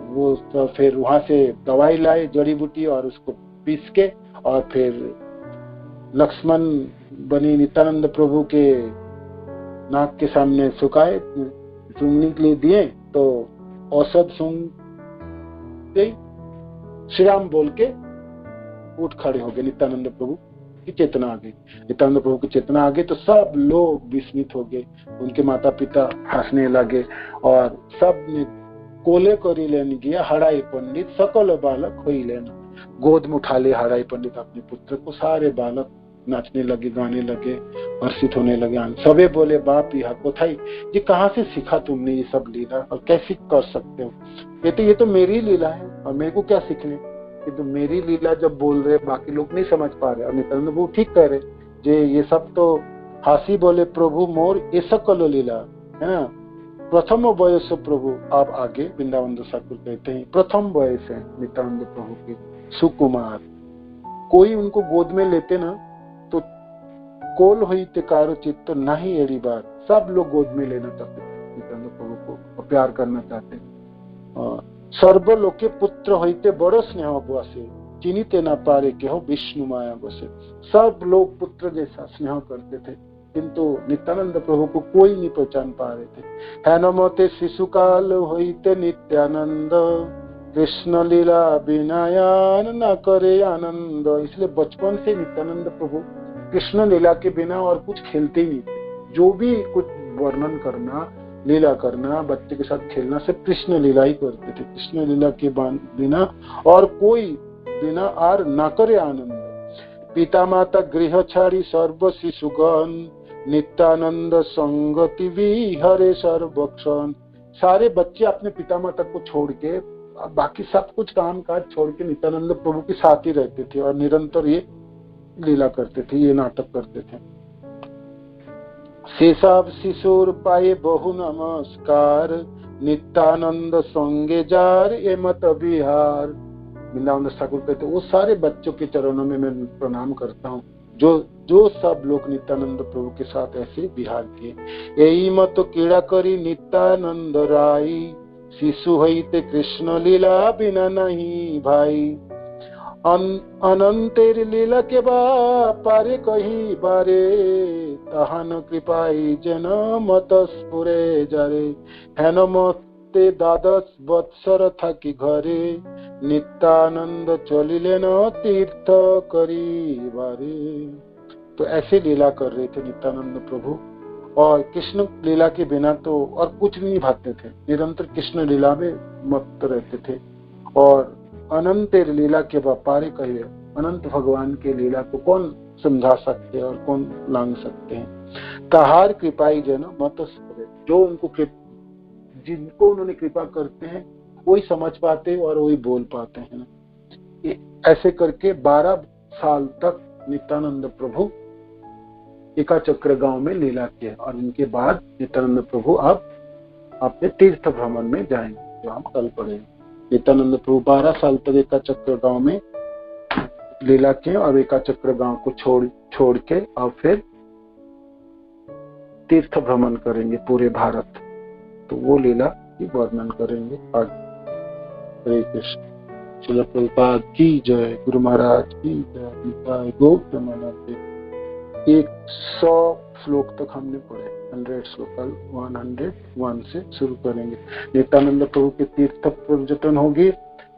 वो तो फिर वहां से दवाई लाए जड़ी बूटी और उसको पीस के और फिर लक्ष्मण बनी नित्यानंद प्रभु के नाक के सामने सुखाए सूंघने के लिए दिए। तो औषध सूंघ श्री राम बोल के उठ खड़े हो गए। नित्यानंद प्रभु की चेतना आ गई। नित्यानंद प्रभु की चेतना आ गई तो सब लोग विस्मित हो गए, उनके माता पिता हंसने लगे और सब ने कोले करी लेने गया हराई पंडित सकल बालक हो लेना, गोद में उठा ले हराई पंडित अपने पुत्र को। सारे बालक नाचने लगे, गाने लगे, हर्षित होने लगे। सबे बोले बाप यहाँ कोथाई ये कहाँ से सीखा तुमने ये सब लीला और कैसे कर सकते हो? ये तो मेरी लीला है और मेरे को क्या सीखने, ये तो मेरी लीला जब बोल रहे बाकी लोग नहीं समझ पा रहे। और नित्यानंद वो ठीक कह रहे जे ये सब तो हासी बोले प्रभु मोर ये सकल लीला है ना। प्रथम वयस प्रभु आप आगे वृंदावन ठाकुर कहते हैं प्रथम वयस है नित्यानंद प्रभु के सुकुमार। कोई उनको गोद में लेते ना तो कोल हुई तेकारो चित्त नहीं एड़ी बार, सब लोग गोद में लेना चाहते थे नित्यानंद प्रभु को और प्यार करना चाहते। सर्व लोके पुत्र होते बड़ो स्नेह बसे चिन्हिते न पारे के हो विष्णु माया बसे। सब लोग पुत्र जैसा स्नेह करते थे किंतु नित्यानंद प्रभु को कोई नहीं पहचान पा रहे थे। है नमते शिशु काल होते नित्यानंद कृष्ण लीला बिनायान न करे आनंद। इसलिए बचपन से नित्यानंद प्रभु कृष्ण लीला के बिना और कुछ खेलते ही नहीं थे। जो भी कुछ वर्णन करना, लीला करना, बच्चे के साथ खेलना, सिर्फ कृष्ण लीला ही करते थे। कृष्ण लीला के बिना और कोई बिना आर न करे आनंद। पिता माता गृह छाड़ी सर्व शिशुगण नित्यानंद संगति विहरे सर्वक्षण। सारे बच्चे अपने पिता माता को छोड़ के बाकी सब कुछ काम काज छोड़ के नित्यानंद प्रभु के साथ ही रहते थे और निरंतर ये लीला करते थे, ये नाटक करते थे। शेषाव शिशुर पाए बहु नमस्कार नित्यानंद संगे जार ए मत बिहार। वृंदावन ठाकुर कहते वो सारे बच्चों के चरणों में मैं प्रणाम करता हूँ जो सब लोग नित्यानंद प्रभु के साथ ऐसे विहार किए। यही मत कीड़ा करी नित्यानंद राई शिशु हईते कृष्ण लीला बिना नहीं भाई। अनंतेर लीला के पारे कही बारे तहन कृपाई जन मत स्फुरे जारे। हेन मते द्वादश वत्सर थकी घरे नित्यानंद चलिले न तीर्थ करी बारे। तो ऐसे लीला कर रहे थे नित्यानंद प्रभु और कृष्ण लीला के बिना तो और कुछ नहीं भाते थे, निरंतर कृष्ण लीला में मस्त रहते थे। और अनंत लीला के व्यापारी कहिए, अनंत भगवान के लीला को कौन समझा सकते हैं और कौन लांग सकते हैं। तहार कृपाई जन मत स्फुरे, जो उनको जिनको उन्होंने कृपा करते हैं वही समझ पाते और वही बोल पाते हैं। ऐसे करके 12 साल तक नित्यानंद प्रभु एका चक्र गांव में लीला किया और इनके बाद नित्यानंद प्रभु अब अपने तीर्थ भ्रमण में जाएंगे, जो हम कल पढ़ेंगे। नित्यानंद प्रभु 12 साल तक एका चक्र गांव में लीला किए और एका चक्र गांव को छोड़ के और फिर तीर्थ भ्रमण करेंगे पूरे भारत। तो वो लीला की वर्णन करेंगे आगे। हरे कृष्ण। श्रील प्रभुपाद की जय, गुरु महाराज की जय, निताय गौर प्रेमानंद। 100 श्लोक तक हमने पढ़े, 100 श्लोक, कल 101 से शुरू करेंगे। नित्यानंद प्रभु के तीर्थ पर्यटन होगी,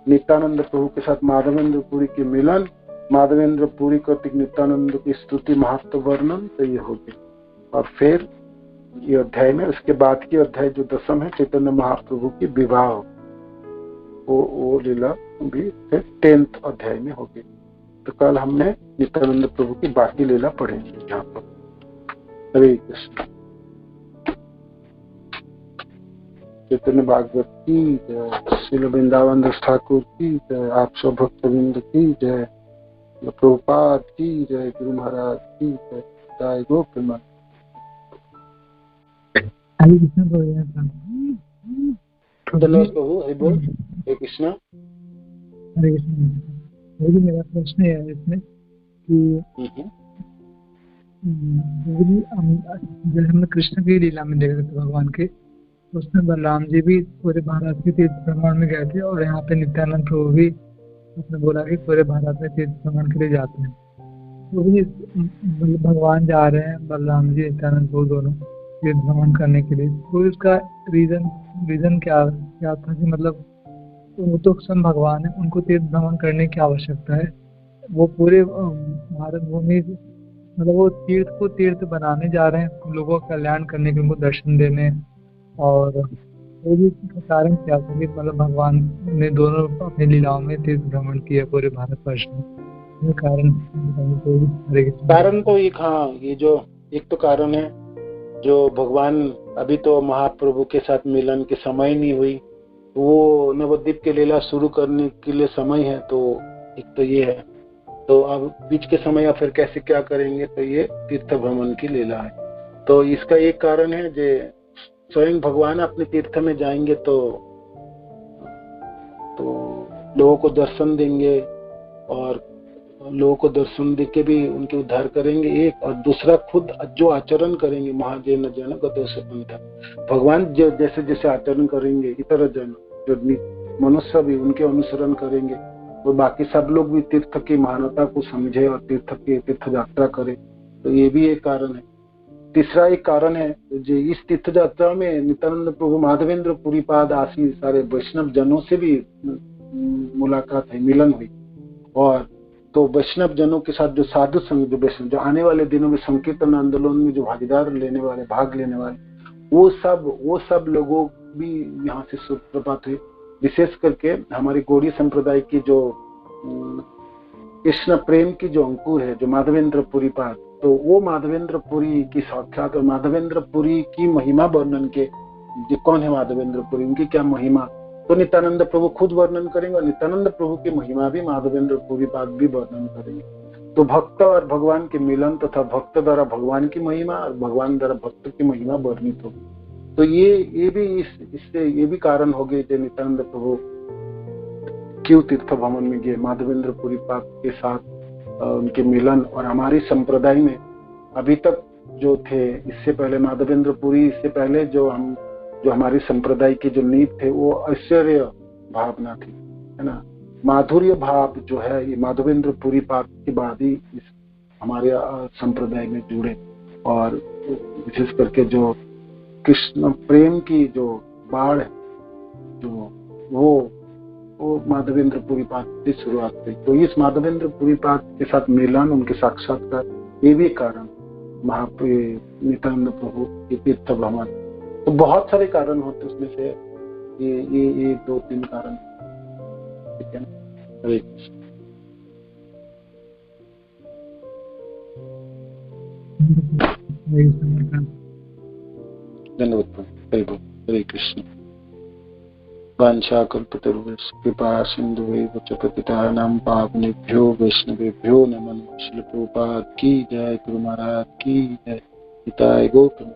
नित्यानंद प्रभु के साथ माधवेंद्र पुरी के मिलन, माधवेंद्र पुरी कर्तिक नित्यानंद की स्तुति महत्व वर्णन, तो ये होगी। और फिर ये अध्याय में, उसके बाद की अध्याय जो 10 है, चैतन्य महाप्रभु की विवाह, वो लीला भी फिर 10th अध्याय में होगी। तो कल हमने नित्यानंद प्रभु की बाकी लीला पढ़ेंगे यहाँ पर। हरे कृष्ण। चैतन्य भागवत की जय, श्रील वृंदावन दास ठाकुर की जय, आप सब भक्तवृंद की जय, प्रभुपाद की जय, गुरु महाराज की जय, जय गो प्रेमा। हरे कृष्ण प्रभु। धन्यवाद प्रभु। हरि बोल। हरे कृष्ण। हरे कृष्ण। प्रभु मेरा प्रश्न है इसमें कि जब हमने कृष्ण की लीला में देखा था भगवान के, उसमें बलराम जी भी पूरे भारत के तीर्थ भ्रमण में गए थे, और यहाँ पे नित्यानंद प्रभु भी उसने बोला कि पूरे भारत में तीर्थ भ्रमण के लिए जाते हैं। तो भी भगवान जा रहे हैं, बलराम जी नित्यानंद प्रभु दोनों तीर्थ भ्रमण करने के लिए, तो इसका रीजन क्या था कि मतलब वो तो स्वयं भगवान है, उनको तीर्थ भ्रमण करने की आवश्यकता है। वो पूरे भारत भूमि, मतलब वो तीर्थ को तीर्थ बनाने जा रहे हैं, लोगों का कल्याण करने के, उनको दर्शन देने। और वो भी कारण क्या था कि मतलब भगवान ने दोनों अपनी लीलाओं में तीर्थ भ्रमण किया पूरे भारतवर्ष में, ये कारण तो एक, हाँ, ये जो एक तो कारण है जो भगवान अभी तो महाप्रभु के साथ मिलन के समय नहीं हुई, वो नवद्वीप के लीला शुरू करने के लिए समय है, तो एक तो ये है। तो अब बीच के समय या फिर कैसे क्या करेंगे, तो ये तीर्थ भ्रमण की लीला है। तो इसका एक कारण है जो स्वयं भगवान अपने तीर्थ में जाएंगे तो लोगों को दर्शन देंगे, और लोगों को दर्शन दे के भी उनके उद्धार करेंगे, एक। और दूसरा, खुद जो आचरण करेंगे, महाजन जन गतोष पंथ, भगवान जो जैसे जैसे आचरण करेंगे, इतर जन जो मनुष्य भी उनके अनुसरण करेंगे, वो बाकी सब लोग भी तीर्थ की महानता को समझे और तीर्थ यात्रा करे। तो ये भी एक कारण है। तीसरा एक कारण है जो इस तीर्थ यात्रा में नित्यानंद प्रभु माधवेंद्र पुरी पाद आदि सारे वैष्णव जनों से भी मुलाकात है, मिलन हुई। और तो वैष्णव जनों के साथ जो साधु संघ, जो वैष्णव जो आने वाले दिनों में संकीर्तन आंदोलन में जो भाग लेने वाले, वो सब लोगों भी यहाँ से सुप्रभात हुए। विशेष करके हमारी गौड़ी संप्रदाय की जो कृष्ण प्रेम की जो अंकुर है, जो माधवेंद्र पुरी पाद, तो वो माधवेंद्र पुरी की साक्षात, और माधवेंद्र पुरी की महिमा वर्णन के, जो कौन है माधवेंद्र पुरी, उनकी क्या महिमा, तो नित्यानंद प्रभु खुद वर्णन करेंगे, और नित्यानंद प्रभु की महिमा भी माधवेंद्र पुरी पाद भी वर्णन करेंगे। तो भक्त और भगवान के मिलन तथा भक्त द्वारा भगवान की महिमा और भगवान द्वारा भक्त की महिमा वर्णित होगी। तो ये भी इससे ये भी कारण हो गए जो नित्यानंद प्रभु क्यों तीर्थ भ्रमण में गए, माधवेंद्र पुरी पाद के साथ उनके मिलन। और हमारी संप्रदाय में अभी तक जो थे, इससे पहले माधवेंद्र पुरी, इससे पहले जो हमारी संप्रदाय की जो नींव थे, वो ऐश्वर्य भावना थी, है ना। माधुर्य भाव जो है, ये माधवेंद्र पुरी पाद के बाद ही हमारे संप्रदाय में जुड़े। और विशेष करके जो कृष्ण प्रेम की जो बाढ़ है, जो वो माधवेंद्र पुरी पाद से शुरुआत हुई। तो इस माधवेंद्र पुरी पाद के साथ मिलन, उनके साक्षात्कार, ये भी कारण नित्यानंद प्रभु के तीर्थ भ्रमण। तो बहुत सारे कारण होते, उसमें से ये 2-3 कारण, ठीक है ना। हरे कृष्ण। धन्यवाद। हरे कृष्ण। वाञ्छाकल्पतरुभ्यश्च कृपा सिन्धुभ्यैव च पतितानां पावनेभ्यो वैष्णवेभ्यो नमः। श्रील प्रभुपाद की जय, गुरु महाराज की जय, हिताय गौतम।